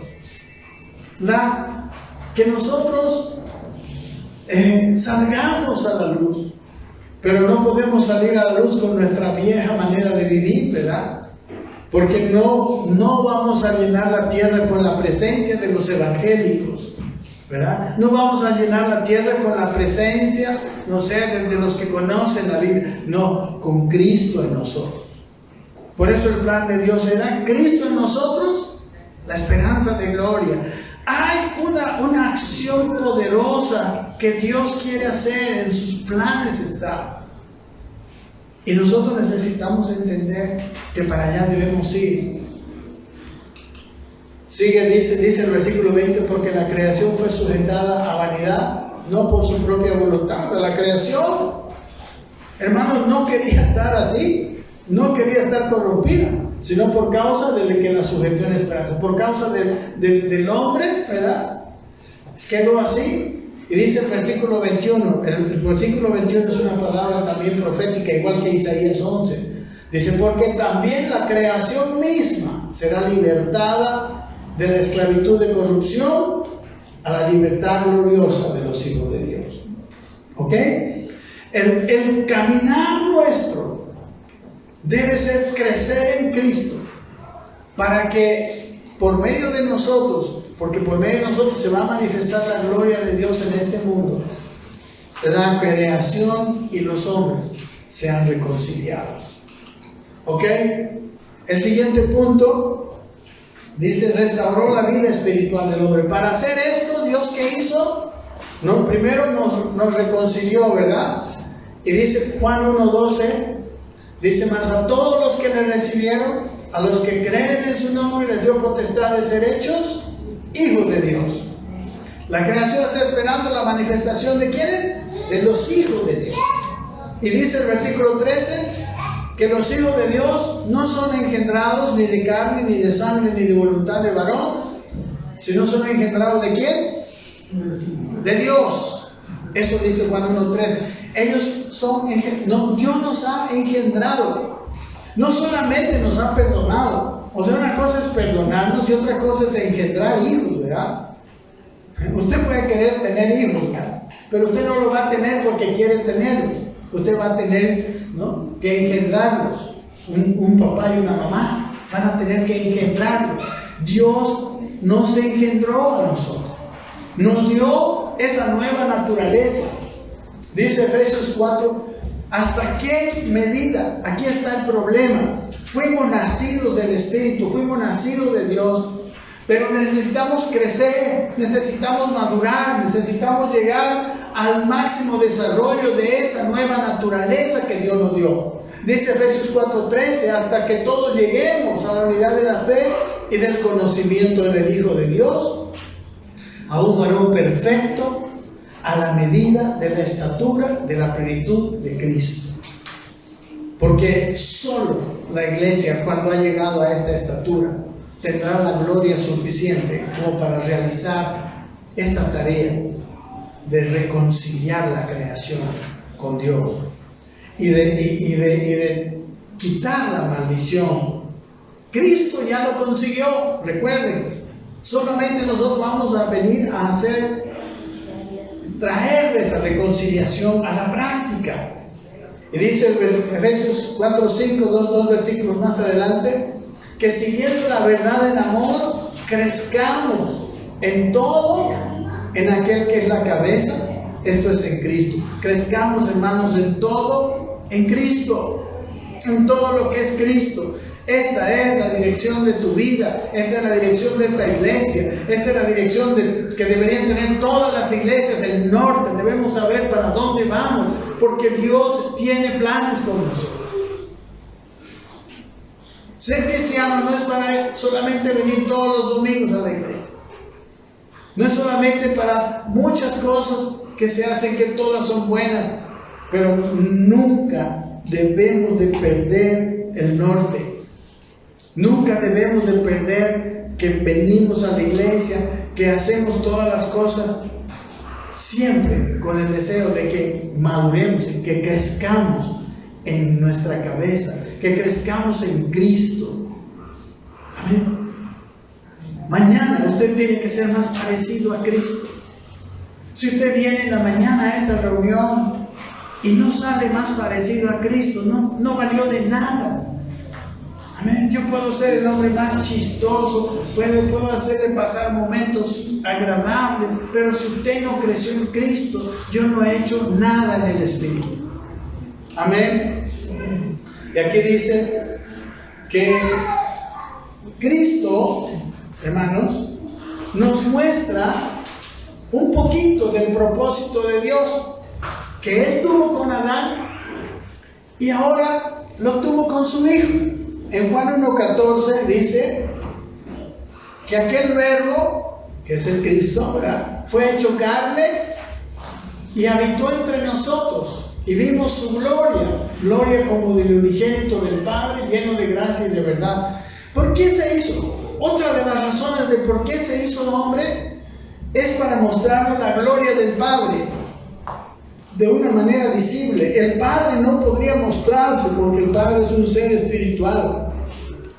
[SPEAKER 1] Que nosotros salgamos a la luz. Pero no podemos salir a la luz con nuestra vieja manera de vivir, ¿verdad? Porque no vamos a llenar la tierra con la presencia de los evangélicos, ¿verdad? No vamos a llenar la tierra con la presencia, no sé, de los que conocen la Biblia. No, con Cristo en nosotros. Por eso el plan de Dios era Cristo en nosotros, la esperanza de gloria. Hay una acción poderosa que Dios quiere hacer, en sus planes está. Y nosotros necesitamos entender que para allá debemos ir. Sigue, dice el versículo 20, porque la creación fue sujetada a vanidad, no por su propia voluntad. La creación, hermanos, no quería estar así, no quería estar corrompida, sino por causa de que la sujetó en esperanza, por causa del hombre, ¿verdad? Quedó así. Y dice el versículo 21, el versículo 21 es una palabra también profética, igual que Isaías 11. Dice, porque también la creación misma será libertada de la esclavitud de corrupción a la libertad gloriosa de los hijos de Dios. ¿Ok? El caminar nuestro debe ser crecer en Cristo, para que por medio de nosotros porque por medio de nosotros se va a manifestar la gloria de Dios en este mundo. La creación y los hombres sean reconciliados. ¿Ok? El siguiente punto dice: restauró la vida espiritual del hombre. Para hacer esto, ¿Dios qué hizo? No, primero nos reconcilió, ¿verdad? Y dice Juan 1:12, dice: mas a todos los que le recibieron, a los que creen en su nombre, les dio potestad de ser hechos hijos de Dios. La creación está esperando la manifestación de ¿quiénes? De los hijos de Dios. Y dice el versículo 13 que los hijos de Dios no son engendrados ni de carne, ni de sangre, ni de voluntad de varón, sino son engendrados ¿de quién? De Dios. Eso dice Juan 1:13. Ellos son no, Dios nos ha engendrado. No solamente nos ha perdonado. O sea, una cosa es perdonarnos y otra cosa es engendrar hijos, ¿verdad? Usted puede querer tener hijos, ¿verdad? Pero usted no lo va a tener porque quiere tenerlos. Usted va a tener, ¿no?, que engendrarlos. Un papá y una mamá van a tener que engendrarlos. Dios nos engendró a nosotros. Nos dio esa nueva naturaleza. Dice Efesios 4, ¿hasta qué medida? Aquí está el problema. Fuimos nacidos del Espíritu, fuimos nacidos de Dios, pero necesitamos crecer, necesitamos madurar, necesitamos llegar al máximo desarrollo de esa nueva naturaleza que Dios nos dio. Dice Efesios 4:13, hasta que todos lleguemos a la unidad de la fe y del conocimiento del Hijo de Dios, a un varón perfecto, a la medida de la estatura de la plenitud de Cristo. Porque solo la iglesia, cuando ha llegado a esta estatura, tendrá la gloria suficiente como para realizar esta tarea de reconciliar la creación con Dios y de quitar la maldición. Cristo ya lo consiguió, recuerden. Solamente nosotros vamos a venir a traer esa reconciliación a la práctica. Y dice Efesios 4:5, dos versículos más adelante, que siguiendo la verdad en amor, crezcamos en todo, en aquel que es la cabeza, esto es en Cristo. Crezcamos, hermanos, en todo, en Cristo, en todo lo que es Cristo. Esta es la dirección de tu vida, esta es la dirección de esta iglesia, esta es la dirección que deberían tener todas las iglesias del norte. Debemos saber para dónde vamos, porque Dios tiene planes con nosotros. Ser cristiano no es para solamente venir todos los domingos a la iglesia. No es solamente para muchas cosas que se hacen, que todas son buenas, pero nunca debemos de perder el norte. Nunca debemos de perder que venimos a la iglesia, que hacemos todas las cosas, siempre con el deseo de que maduremos y que crezcamos en nuestra cabeza, que crezcamos en Cristo. Amén. Mañana usted tiene que ser más parecido a Cristo. Si usted viene en la mañana a esta reunión y no sale más parecido a Cristo, no valió de nada. Amén. Yo puedo ser el hombre más chistoso, puedo hacerle pasar momentos agradables, pero si usted no creció en Cristo, yo no he hecho nada en el Espíritu. Amén. Y aquí dice que Cristo, hermanos, nos muestra un poquito del propósito de Dios que Él tuvo con Adán y ahora lo tuvo con su Hijo. En Juan 1:14 dice que aquel verbo, que es el Cristo, ¿verdad?, fue hecho carne y habitó entre nosotros. Y vimos su gloria como del unigénito del Padre, lleno de gracia y de verdad. ¿Por qué se hizo? Otra de las razones de por qué se hizo hombre es para mostrarnos la gloria del Padre de una manera visible. El Padre no podría mostrarse porque el Padre es un ser espiritual.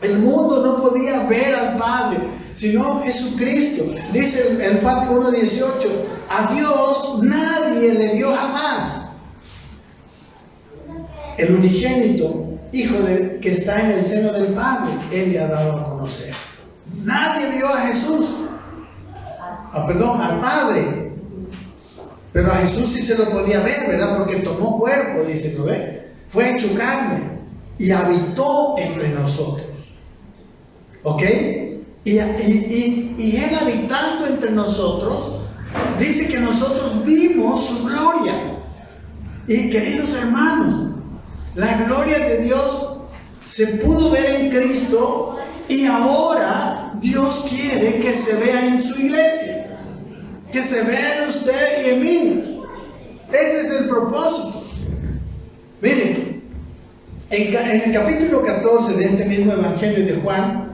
[SPEAKER 1] El mundo no podía ver al Padre, sino Jesucristo. Dice el Juan 1:18, a Dios nadie le dio jamás. El unigénito, Hijo que está en el seno del Padre, Él le ha dado a conocer. Nadie vio a Jesús. al Padre. Pero a Jesús sí se lo podía ver, ¿verdad? Porque tomó cuerpo, dice, ¿no ve? Fue hecho carne y habitó entre nosotros. ¿Ok? Y Él habitando entre nosotros, dice que nosotros vimos su gloria. Y queridos hermanos, la gloria de Dios se pudo ver en Cristo y ahora Dios quiere que se vea en su iglesia, que se vea en usted y en mí. Ese es el propósito. Miren, en el capítulo 14 de este mismo Evangelio de Juan,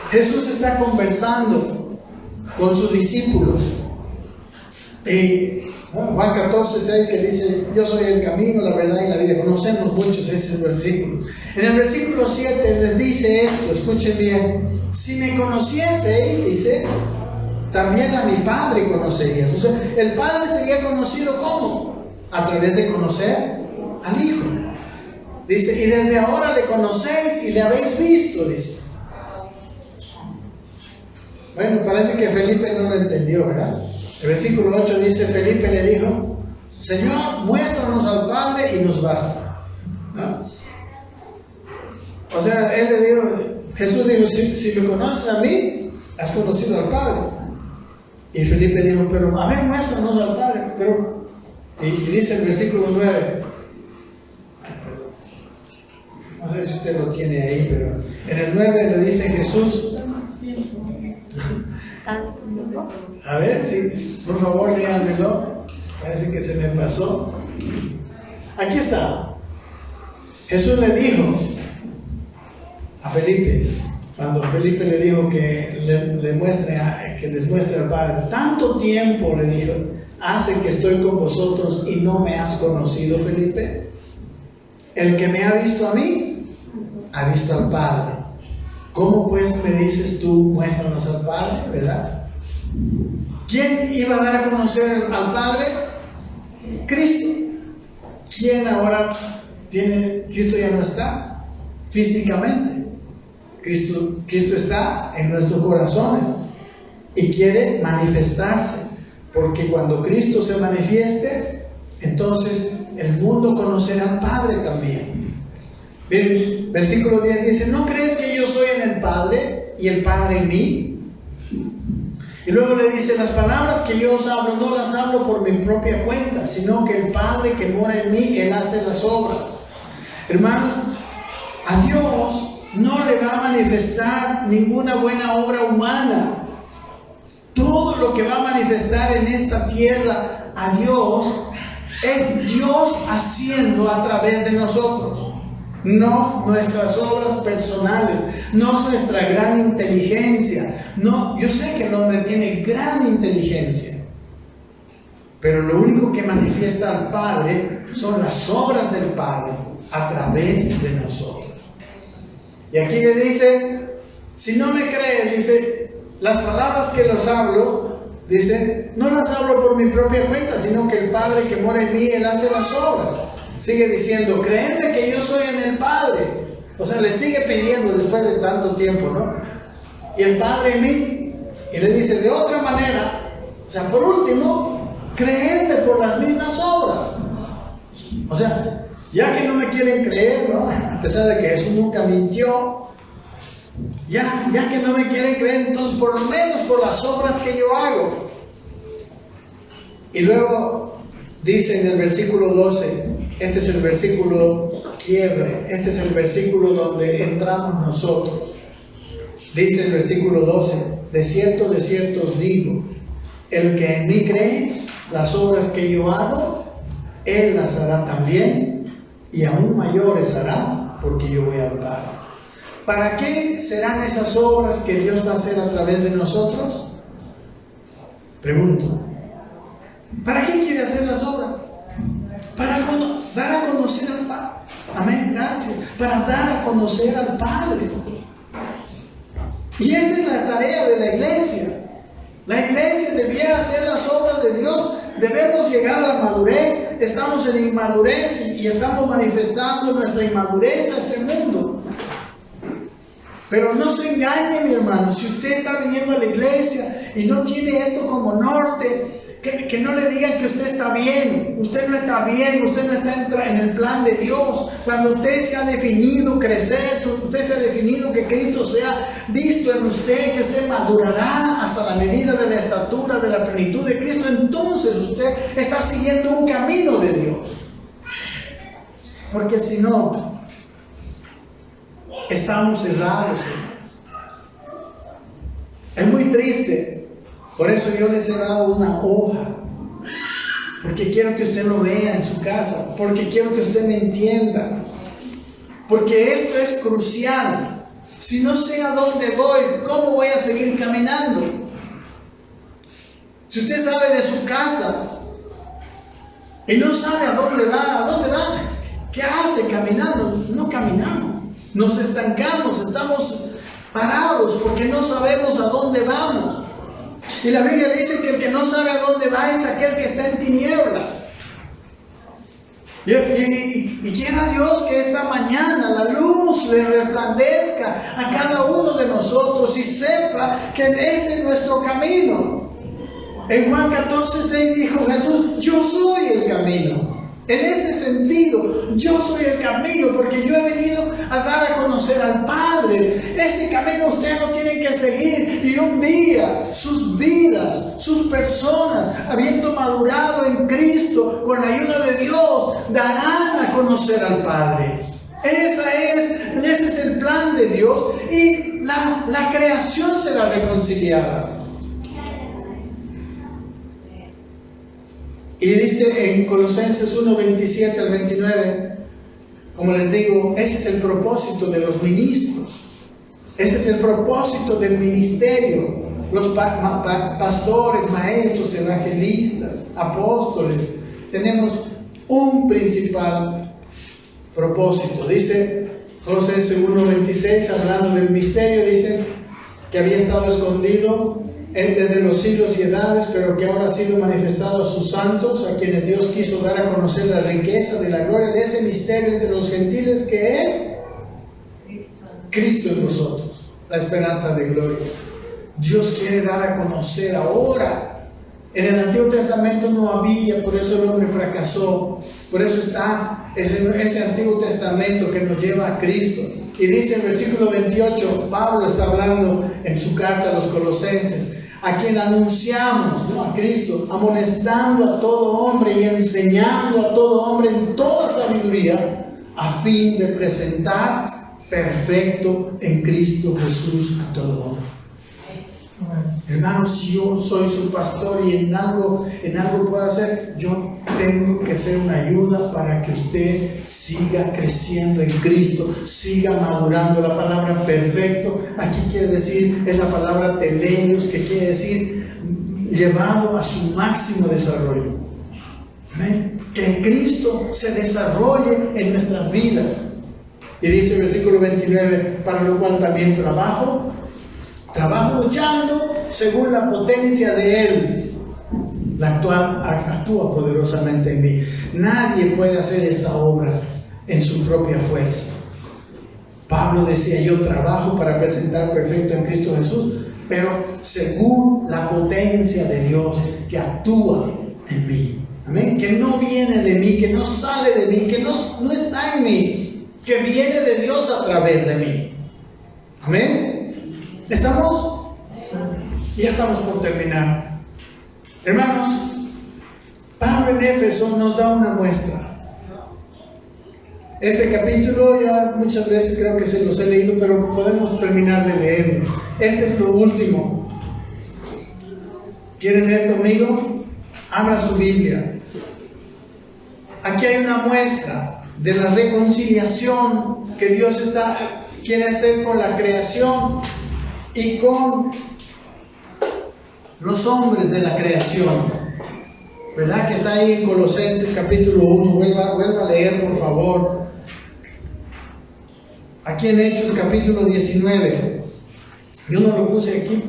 [SPEAKER 1] Jesús está conversando con sus discípulos. Juan 14, 6, que dice: yo soy el camino, la verdad y la vida. Conocemos muchos esos versículos. En el versículo 7 les dice esto, escuchen bien: si me conocieseis, dice, también a mi Padre conocerías. O sea, el Padre sería conocido ¿cómo? A través de conocer al Hijo. Dice: y desde ahora le conocéis y le habéis visto, dice. Bueno, parece que Felipe no lo entendió, ¿verdad? El versículo 8 dice: Felipe le dijo: Señor, muéstranos al Padre y nos basta, ¿no? O sea, él le dijo, Jesús dijo: si me conoces a mí, has conocido al Padre. Y Felipe dijo: pero a ver, muéstranos al Padre. Pero, y dice el versículo 9, no sé si usted lo tiene ahí, pero en el 9 le dice Jesús, a ver, sí, por favor, léanmelo. Parece que se me pasó. Aquí está. Jesús le dijo a Felipe, cuando Felipe le dijo que les muestre al Padre: tanto tiempo, le dijo, hace que estoy con vosotros y no me has conocido, Felipe. El que me ha visto a mí, ha visto al Padre. ¿Cómo pues me dices tú, muéstranos al Padre? ¿Verdad? ¿Quién iba a dar a conocer al Padre? Cristo. ¿Quién ahora tiene? Cristo ya no está físicamente. Cristo está en nuestros corazones y quiere manifestarse, porque cuando Cristo se manifieste, entonces el mundo conocerá al Padre también. Bien, versículo 10 dice: ¿no crees que yo soy en el Padre y el Padre en mí? Y luego le dice: las palabras que yo os hablo no las hablo por mi propia cuenta, sino que el Padre que mora en mí, Él hace las obras. Hermanos, a Dios no le va a manifestar ninguna buena obra humana. Todo lo que va a manifestar en esta tierra a Dios es Dios haciendo a través de nosotros. No nuestras obras personales, no nuestra gran inteligencia. No, yo sé que el hombre tiene gran inteligencia, pero lo único que manifiesta al Padre son las obras del Padre a través de nosotros. Y aquí le dice: si no me cree, dice, las palabras que los hablo, dice, no las hablo por mi propia cuenta, sino que el Padre que mora en mí, Él hace las obras. Sigue diciendo: creedme que yo soy en el Padre. O sea, le sigue pidiendo después de tanto tiempo, ¿no? Y el Padre en mí. Y le dice de otra manera, o sea, por último, creedme por las mismas obras. O sea, ya que no me quieren creer, ¿no? A pesar de que Jesús nunca mintió, ya que no me quieren creer, entonces por lo menos por las obras que yo hago. Y luego dice en el versículo 12, este es el versículo quiebre, este es el versículo donde entramos nosotros. Dice el versículo 12: de cierto os digo, el que en mí cree, las obras que yo hago, él las hará también, y aún mayores hará, porque yo voy al Padre. ¿Para qué serán esas obras que Dios va a hacer a través de nosotros? Pregunto, ¿para qué quiere hacer las obras? Para dar a conocer al Padre. Amén, gracias. Para dar a conocer al Padre. Y esa es la tarea de la iglesia. La iglesia debiera hacer las obras de Dios. Debemos llegar a la madurez. Estamos en inmadurez y estamos manifestando nuestra inmadurez a este mundo. Pero no se engañe, mi hermano. Si usted está viniendo a la iglesia y no tiene esto como norte, que no le digan que usted está bien. Usted no está bien, usted no está en el plan de Dios. Cuando usted se ha definido crecer, usted se ha definido que Cristo sea visto en usted, que usted madurará hasta la medida de la estatura, de la plenitud de Cristo, entonces usted está siguiendo un camino de Dios. Porque si no, estamos cerrados. Es muy triste. Por eso yo les he dado una hoja. Porque quiero que usted lo vea en su casa. Porque quiero que usted me entienda. Porque esto es crucial. Si no sé a dónde voy, ¿cómo voy a seguir caminando? Si usted sale de su casa y no sabe a dónde va, ¿qué hace caminando? No caminamos. Nos estancamos, estamos parados porque no sabemos a dónde vamos. Y la Biblia dice que el que no sabe a dónde va es aquel que está en tinieblas. Y quiera Dios que esta mañana la luz le resplandezca a cada uno de nosotros y sepa que ese es nuestro camino. En Juan 14:6 dijo Jesús: yo soy el camino. En este sentido, yo soy el camino, porque yo he venido a dar a conocer al Padre. Ese camino usted lo tiene que seguir, y un día sus vidas, sus personas, habiendo madurado en Cristo, con la ayuda de Dios, darán a conocer al Padre. Ese es el plan de Dios, y la creación será reconciliada. Y dice en Colosenses 1:27 al 29, como les digo, ese es el propósito de los ministros. Ese es el propósito del ministerio. Los pastores, maestros, evangelistas, apóstoles, tenemos un principal propósito. Dice Colosenses 1:26, hablando del misterio, dice que había estado escondido desde los siglos y edades, pero que ahora ha sido manifestado a sus santos, a quienes Dios quiso dar a conocer la riqueza de la gloria de ese misterio entre los gentiles, que es Cristo en nosotros, la esperanza de gloria. Dios quiere dar a conocer ahora. En el Antiguo Testamento no había, por eso el hombre fracasó. Por eso está ese Antiguo Testamento que nos lleva a Cristo. Y dice en el versículo 28, Pablo está hablando en su carta a los Colosenses, a quien anunciamos, ¿no?, a Cristo, amonestando a todo hombre y enseñando a todo hombre en toda sabiduría, a fin de presentar perfecto en Cristo Jesús a todo hombre. Hermanos, si yo soy su pastor y en algo puedo hacer, yo tengo que ser una ayuda para que usted siga creciendo en Cristo, siga madurando. La palabra perfecto aquí quiere decir, es la palabra teleios, que quiere decir llevado a su máximo desarrollo. ¿Amén? Que Cristo se desarrolle en nuestras vidas. Y dice el versículo 29, para lo cual también trabajo luchando según la potencia de Él, la cual actúa poderosamente en mí. Nadie puede hacer esta obra en su propia fuerza. Pablo decía: yo trabajo para presentar perfecto en Cristo Jesús, pero según la potencia de Dios que actúa en mí. Amén. Que no viene de mí, que no sale de mí, que no está en mí, que viene de Dios a través de mí. Amén. ¿Estamos? Ya estamos por terminar. Hermanos, Pablo en Éfeso nos da una muestra. Este capítulo ya muchas veces creo que se los he leído, pero podemos terminar de leerlo. Este es lo último. ¿Quieren leer conmigo? Abra su Biblia. Aquí hay una muestra de la reconciliación que Dios quiere hacer con la creación y con los hombres de la creación. ¿Verdad que está ahí en Colosenses capítulo 1? Vuelva a leer, por favor. Aquí en Hechos capítulo 19. Yo no lo puse aquí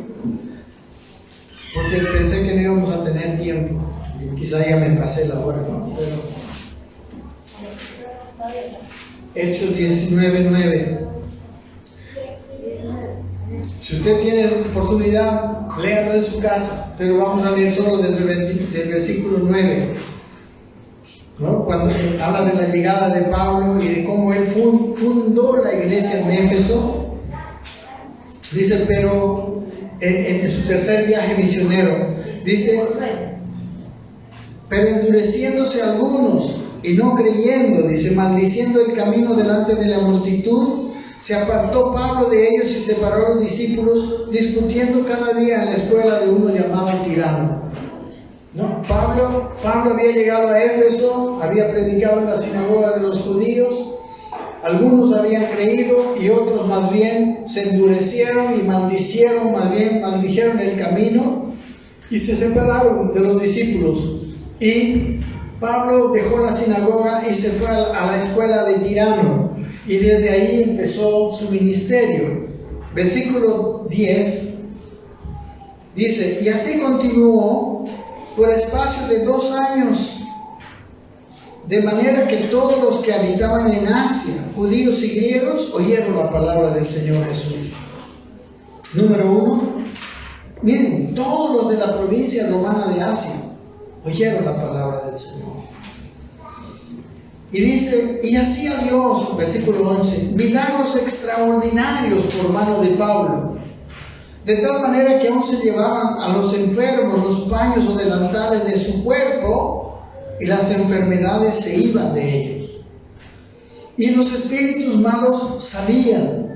[SPEAKER 1] porque pensé que no íbamos a tener tiempo. Y quizá ya me pasé la hora, ¿no? Pero Hechos 19:9. Si usted tiene oportunidad, léalo en su casa, pero vamos a leer solo desde el versículo 9, ¿no? Cuando habla de la llegada de Pablo y de cómo él fundó la iglesia en Éfeso. Dice, pero en su tercer viaje misionero, dice, pero endureciéndose algunos y no creyendo, dice, maldiciendo el camino delante de la multitud, se apartó Pablo de ellos y separó a los discípulos, discutiendo cada día en la escuela de uno llamado Tirano. ¿No? Pablo había llegado a Éfeso, había predicado en la sinagoga de los judíos. Algunos habían creído y otros más bien se endurecieron y maldijeron el camino y se separaron de los discípulos. Y Pablo dejó la sinagoga y se fue a la escuela de Tirano, y desde ahí empezó su ministerio. Versículo 10 dice, y así continuó por espacio de 2 años, de manera que todos los que habitaban en Asia, judíos y griegos, oyeron la palabra del Señor Jesús. Número 1, miren, todos los de la provincia romana de Asia oyeron la palabra del Señor. Y dice, y hacía Dios, versículo 11, milagros extraordinarios por mano de Pablo, de tal manera que aún se llevaban a los enfermos los paños o delantales de su cuerpo, y las enfermedades se iban de ellos. Y los espíritus malos salían.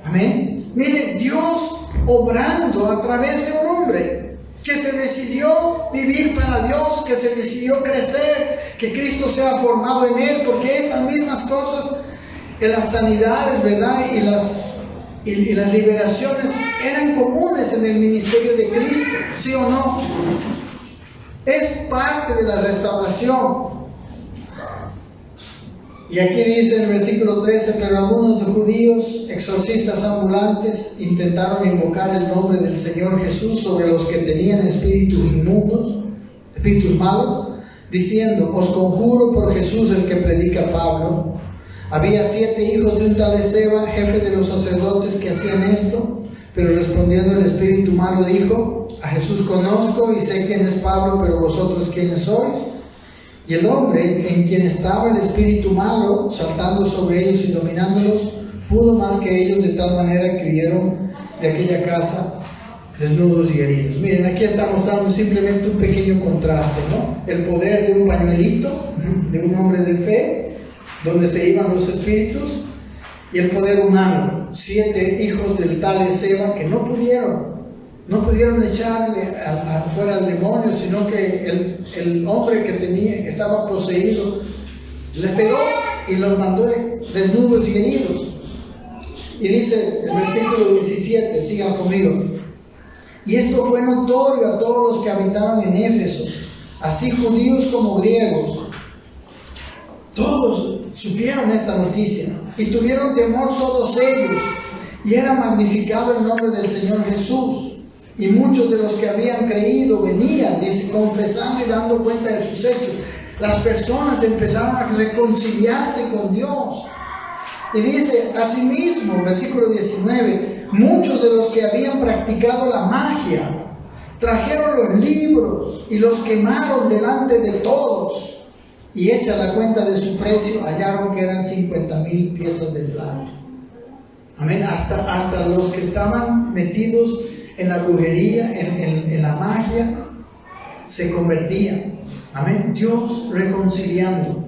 [SPEAKER 1] Amén. Mire, Dios obrando a través de un hombre que se decidió vivir para Dios, que se decidió crecer, que Cristo sea formado en él, porque estas mismas cosas, en las sanidades, ¿verdad? Y las liberaciones eran comunes en el ministerio de Cristo, ¿sí o no? Es parte de la restauración. Y aquí dice en el versículo 13, pero algunos de judíos, exorcistas ambulantes, intentaron invocar el nombre del Señor Jesús sobre los que tenían espíritus inmundos, espíritus malos, diciendo, os conjuro por Jesús el que predica Pablo. Había 7 hijos de un tal Esceva, jefe de los sacerdotes, que hacían esto, pero respondiendo el espíritu malo dijo, a Jesús conozco y sé quién es Pablo, pero vosotros quiénes sois. Y el hombre en quien estaba el espíritu malo, saltando sobre ellos y dominándolos, pudo más que ellos, de tal manera que huyeron de aquella casa desnudos y heridos. Miren, aquí está mostrando simplemente un pequeño contraste, ¿no? El poder de un pañuelito, de un hombre de fe, donde se iban los espíritus, y el poder humano. 7 hijos del tal Esceva que no pudieron echarle afuera al demonio, sino que el hombre que estaba poseído le pegó y los mandó desnudos y heridos. Y dice el versículo 17, sigan conmigo, y esto fue notorio a todos los que habitaban en Éfeso, así judíos como griegos. Todos supieron esta noticia y tuvieron temor todos ellos, y era magnificado el nombre del Señor Jesús. Y muchos de los que habían creído venían, dice, confesando y dando cuenta de sus hechos. Las personas empezaron a reconciliarse con Dios. Y dice, asimismo, versículo 19, muchos de los que habían practicado la magia trajeron los libros y los quemaron delante de todos. Y hecha la cuenta de su precio, hallaron que eran 50,000 piezas de plata. Amén. Hasta los que estaban metidos en la brujería, en la magia, se convertían. Amén. Dios reconciliando.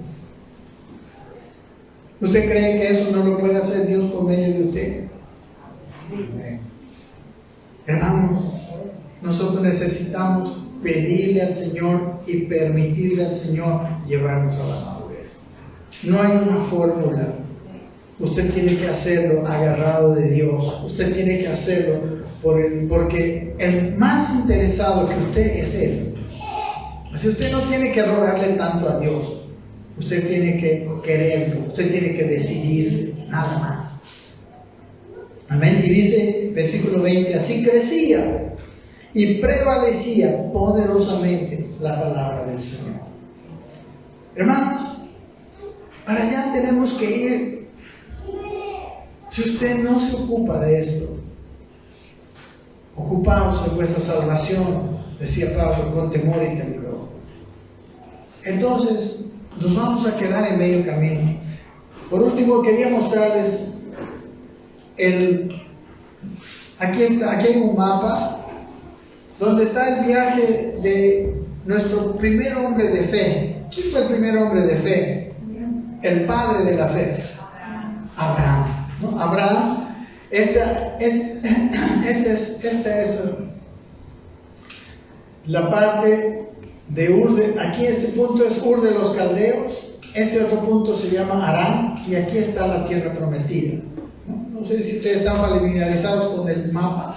[SPEAKER 1] ¿Usted cree que eso no lo puede hacer Dios por medio de usted? Amén. Hermanos, nosotros necesitamos pedirle al Señor y permitirle al Señor llevarnos a la madurez. No hay una fórmula. Usted tiene que hacerlo agarrado de Dios. Usted tiene que hacerlo porque el más interesado que usted es Él. Así usted no tiene que rogarle tanto a Dios. Usted tiene que quererlo. Usted tiene que decidirse, nada más. Amén. Y dice, versículo 20, así crecía y prevalecía poderosamente la palabra del Señor. Hermanos, para allá tenemos que ir. Si usted no se ocupa de esto, Ocupaos en vuestra salvación, decía Pablo, con temor y temblor. Entonces, nos vamos a quedar en medio camino. Por último, quería mostrarles aquí hay un mapa donde está el viaje de nuestro primer hombre de fe. ¿Quién fue el primer hombre de fe? El padre de la fe. Abraham, ¿no? Abraham, esta es la parte de Ur. Aquí este punto es Ur de los Caldeos. Este otro punto se llama Harán. Y aquí está la tierra prometida. No sé si ustedes están familiarizados con el mapa.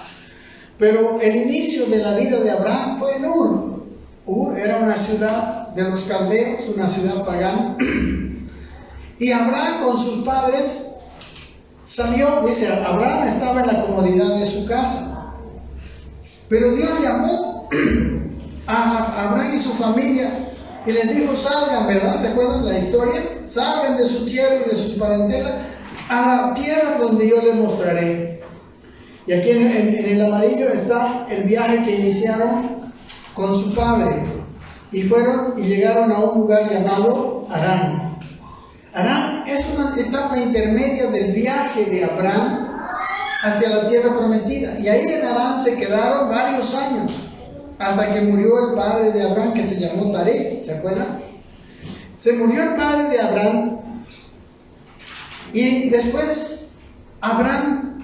[SPEAKER 1] Pero el inicio de la vida de Abraham fue en Ur. Ur era una ciudad de los caldeos, una ciudad pagana. Y Abraham con sus padres salió, dice, Abraham estaba en la comodidad de su casa. Pero Dios llamó a Abraham y su familia y les dijo, salgan, ¿verdad? ¿Se acuerdan la historia? Salgan de su tierra y de sus parentelas a la tierra donde yo les mostraré. Y aquí en el amarillo está el viaje que iniciaron con su padre. Y fueron y llegaron a un lugar llamado Harán. Harán es una etapa intermedia del viaje de Abraham hacia la tierra prometida. Y ahí en Harán se quedaron varios años, hasta que murió el padre de Abraham, que se llamó Taré, ¿se acuerdan? Se murió el padre de Abraham. Y después Abraham,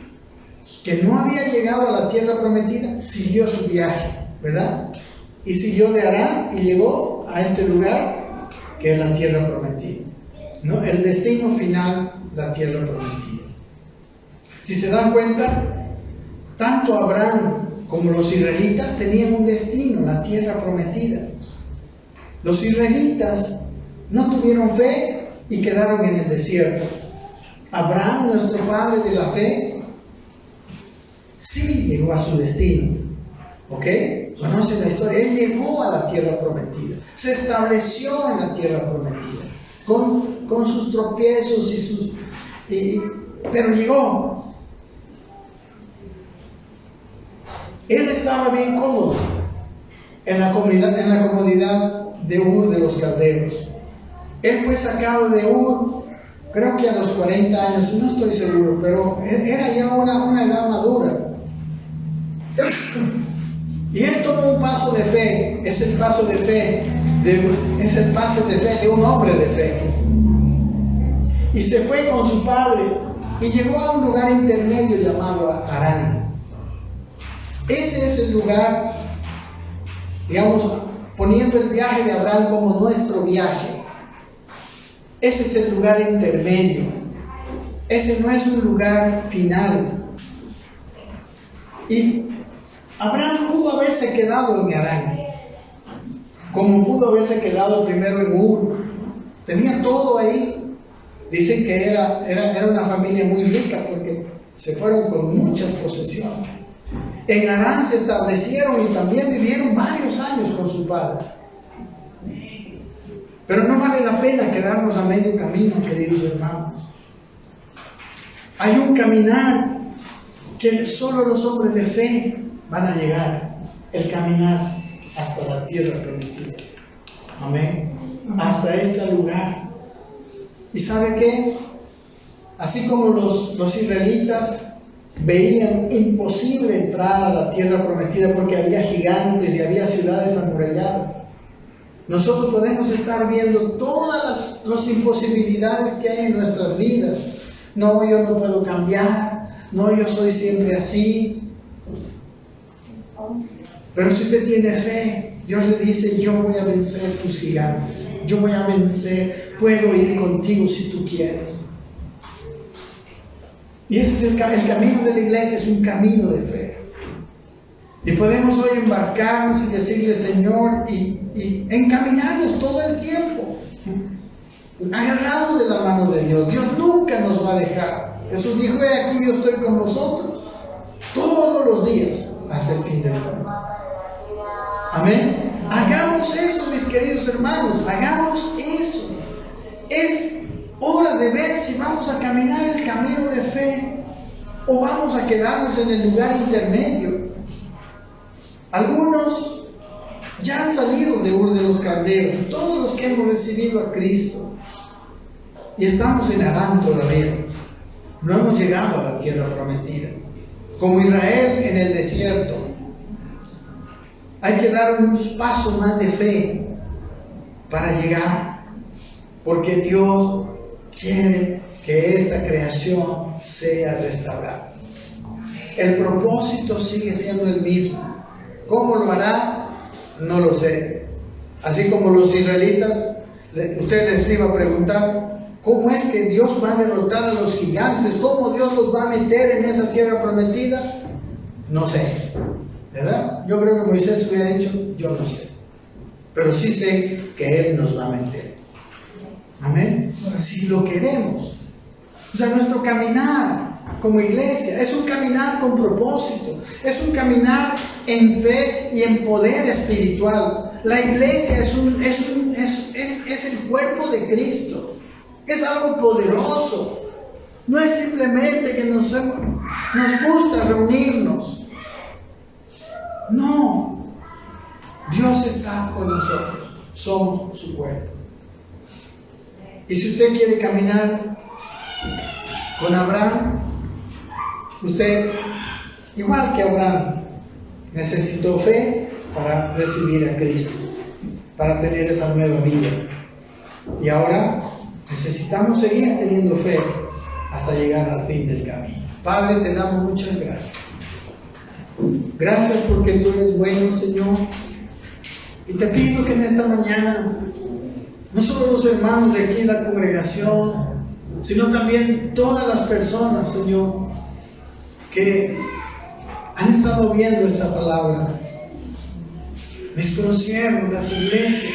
[SPEAKER 1] que no había llegado a la tierra prometida, siguió su viaje, ¿verdad? Y siguió de Harán y llegó a este lugar que es la tierra prometida, ¿no? El destino final, la tierra prometida. Si se dan cuenta, tanto Abraham como los israelitas tenían un destino, la tierra prometida. Los israelitas no tuvieron fe y quedaron en el desierto. Abraham, nuestro padre de la fe, sí llegó a su destino. ¿Ok? Conocen la historia. Él llegó a la tierra prometida. Se estableció en la tierra prometida. Con sus tropiezos pero llegó. Él estaba bien cómodo en la comodidad de Ur de los Caldeos. Él fue sacado de Ur, creo que a los 40 años, no estoy seguro, pero era ya una edad madura. Y él tomó un paso de fe, es el paso de fe de un hombre de fe. Y se fue con su padre y llegó a un lugar intermedio llamado Harán. Ese es el lugar, digamos, poniendo el viaje de Abraham como nuestro viaje. Ese es el lugar intermedio. Ese no es un lugar final. Y Abraham pudo haberse quedado en Harán, como pudo haberse quedado primero en Ur. Tenía todo ahí. Dicen que era una familia muy rica porque se fueron con muchas posesiones. En Harán se establecieron y también vivieron varios años con su padre. Pero no vale la pena quedarnos a medio camino, queridos hermanos. Hay un caminar que solo los hombres de fe van a llegar, el caminar hasta la tierra prometida. Amén. Hasta este lugar. ¿Y sabe qué? Así como los israelitas veían imposible entrar a la tierra prometida porque había gigantes y había ciudades amuralladas, nosotros podemos estar viendo todas las imposibilidades que hay en nuestras vidas. No, yo no puedo cambiar. No, yo soy siempre así. Pero si usted tiene fe, Dios le dice, yo voy a vencer tus gigantes. Yo voy a vencer, puedo ir contigo si tú quieres. Y ese es el camino de la iglesia, es un camino de fe. Y podemos hoy embarcarnos y decirle, Señor, y encaminarnos todo el tiempo, agarrados de la mano de Dios. Dios nunca nos va a dejar. Jesús dijo, he aquí, yo estoy con vosotros todos los días hasta el fin del mundo. Amén. Hagamos eso, mis queridos hermanos, hagamos eso. Es hora de ver si vamos a caminar el camino de fe o vamos a quedarnos en el lugar intermedio. Algunos ya han salido de Ur de los Caldeos, todos los que hemos recibido a Cristo, y estamos en Harán todavía. No hemos llegado a la tierra prometida. Como Israel en el desierto, hay que dar unos pasos más de fe para llegar, porque Dios quiere que esta creación sea restaurada. El propósito sigue siendo el mismo. ¿Cómo lo hará? No lo sé. Así como los israelitas, usted les iba a preguntar, ¿cómo es que Dios va a derrotar a los gigantes? ¿Cómo Dios los va a meter en esa tierra prometida? No sé, ¿verdad? Yo creo que Moisés hubiera dicho, yo no sé. Pero sí sé que Él nos va a meter. Amén. Si lo queremos. O sea, nuestro caminar como iglesia es un caminar con propósito. Es un caminar en fe y en poder espiritual. La iglesia es el cuerpo de Cristo. Es algo poderoso. No es simplemente que nos gusta reunirnos. No. Dios está con nosotros. Somos su cuerpo. Y si usted quiere caminar con Abraham, usted, igual que Abraham, necesitó fe para recibir a Cristo, para tener esa nueva vida. Y ahora necesitamos seguir teniendo fe hasta llegar al fin del camino. Padre, te damos muchas gracias. Gracias porque tú eres bueno, Señor. Y te pido que en esta mañana, no solo los hermanos de aquí en la congregación, sino también todas las personas, Señor, que han estado viendo esta palabra, mis consiervos, las iglesias,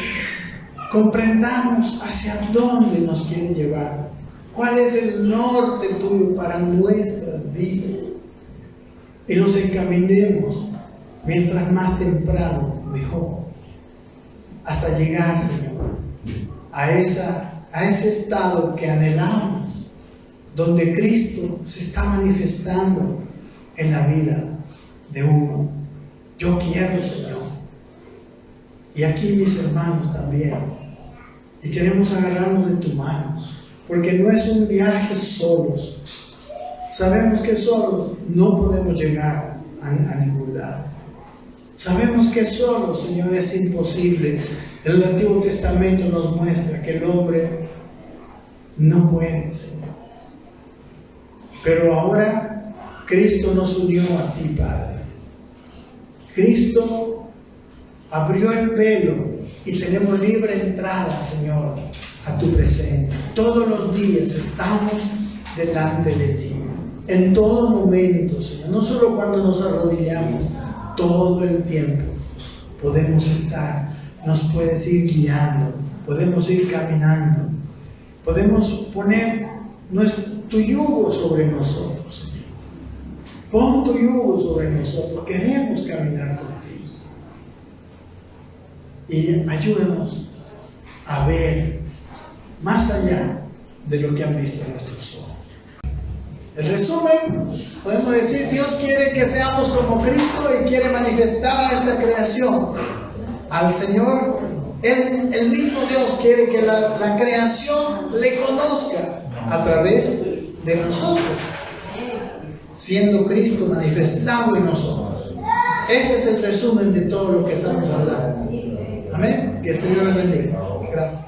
[SPEAKER 1] comprendamos hacia dónde nos quiere llevar, cuál es el norte tuyo para nuestras vidas, y nos encaminemos mientras más temprano mejor, hasta llegar, Señor, a ese estado que anhelamos, donde Cristo se está manifestando en la vida de uno. Yo quiero, Señor, y aquí mis hermanos también, y queremos agarrarnos de tu mano, porque no es un viaje solos. Sabemos que solos no podemos llegar a ningún lado. Sabemos que solos, Señor, es imposible. El Antiguo Testamento nos muestra que el hombre no puede, Señor. Pero ahora Cristo nos unió a ti, Padre. Cristo abrió el velo y tenemos libre entrada, Señor, a tu presencia. Todos los días estamos delante de ti. En todo momento, Señor. No solo cuando nos arrodillamos, todo el tiempo podemos estar. Nos puedes ir guiando, podemos ir caminando, podemos poner tu yugo sobre nosotros, Señor. Pon tu yugo sobre nosotros, queremos caminar contigo. Y ayúdanos a ver más allá de lo que han visto nuestros ojos. El resumen, podemos decir, Dios quiere que seamos como Cristo y quiere manifestar a esta creación. Al Señor, el mismo Dios quiere que la creación le conozca a través de nosotros, siendo Cristo manifestado en nosotros. Ese es el resumen de todo lo que estamos hablando. Amén. Que el Señor le bendiga. Gracias.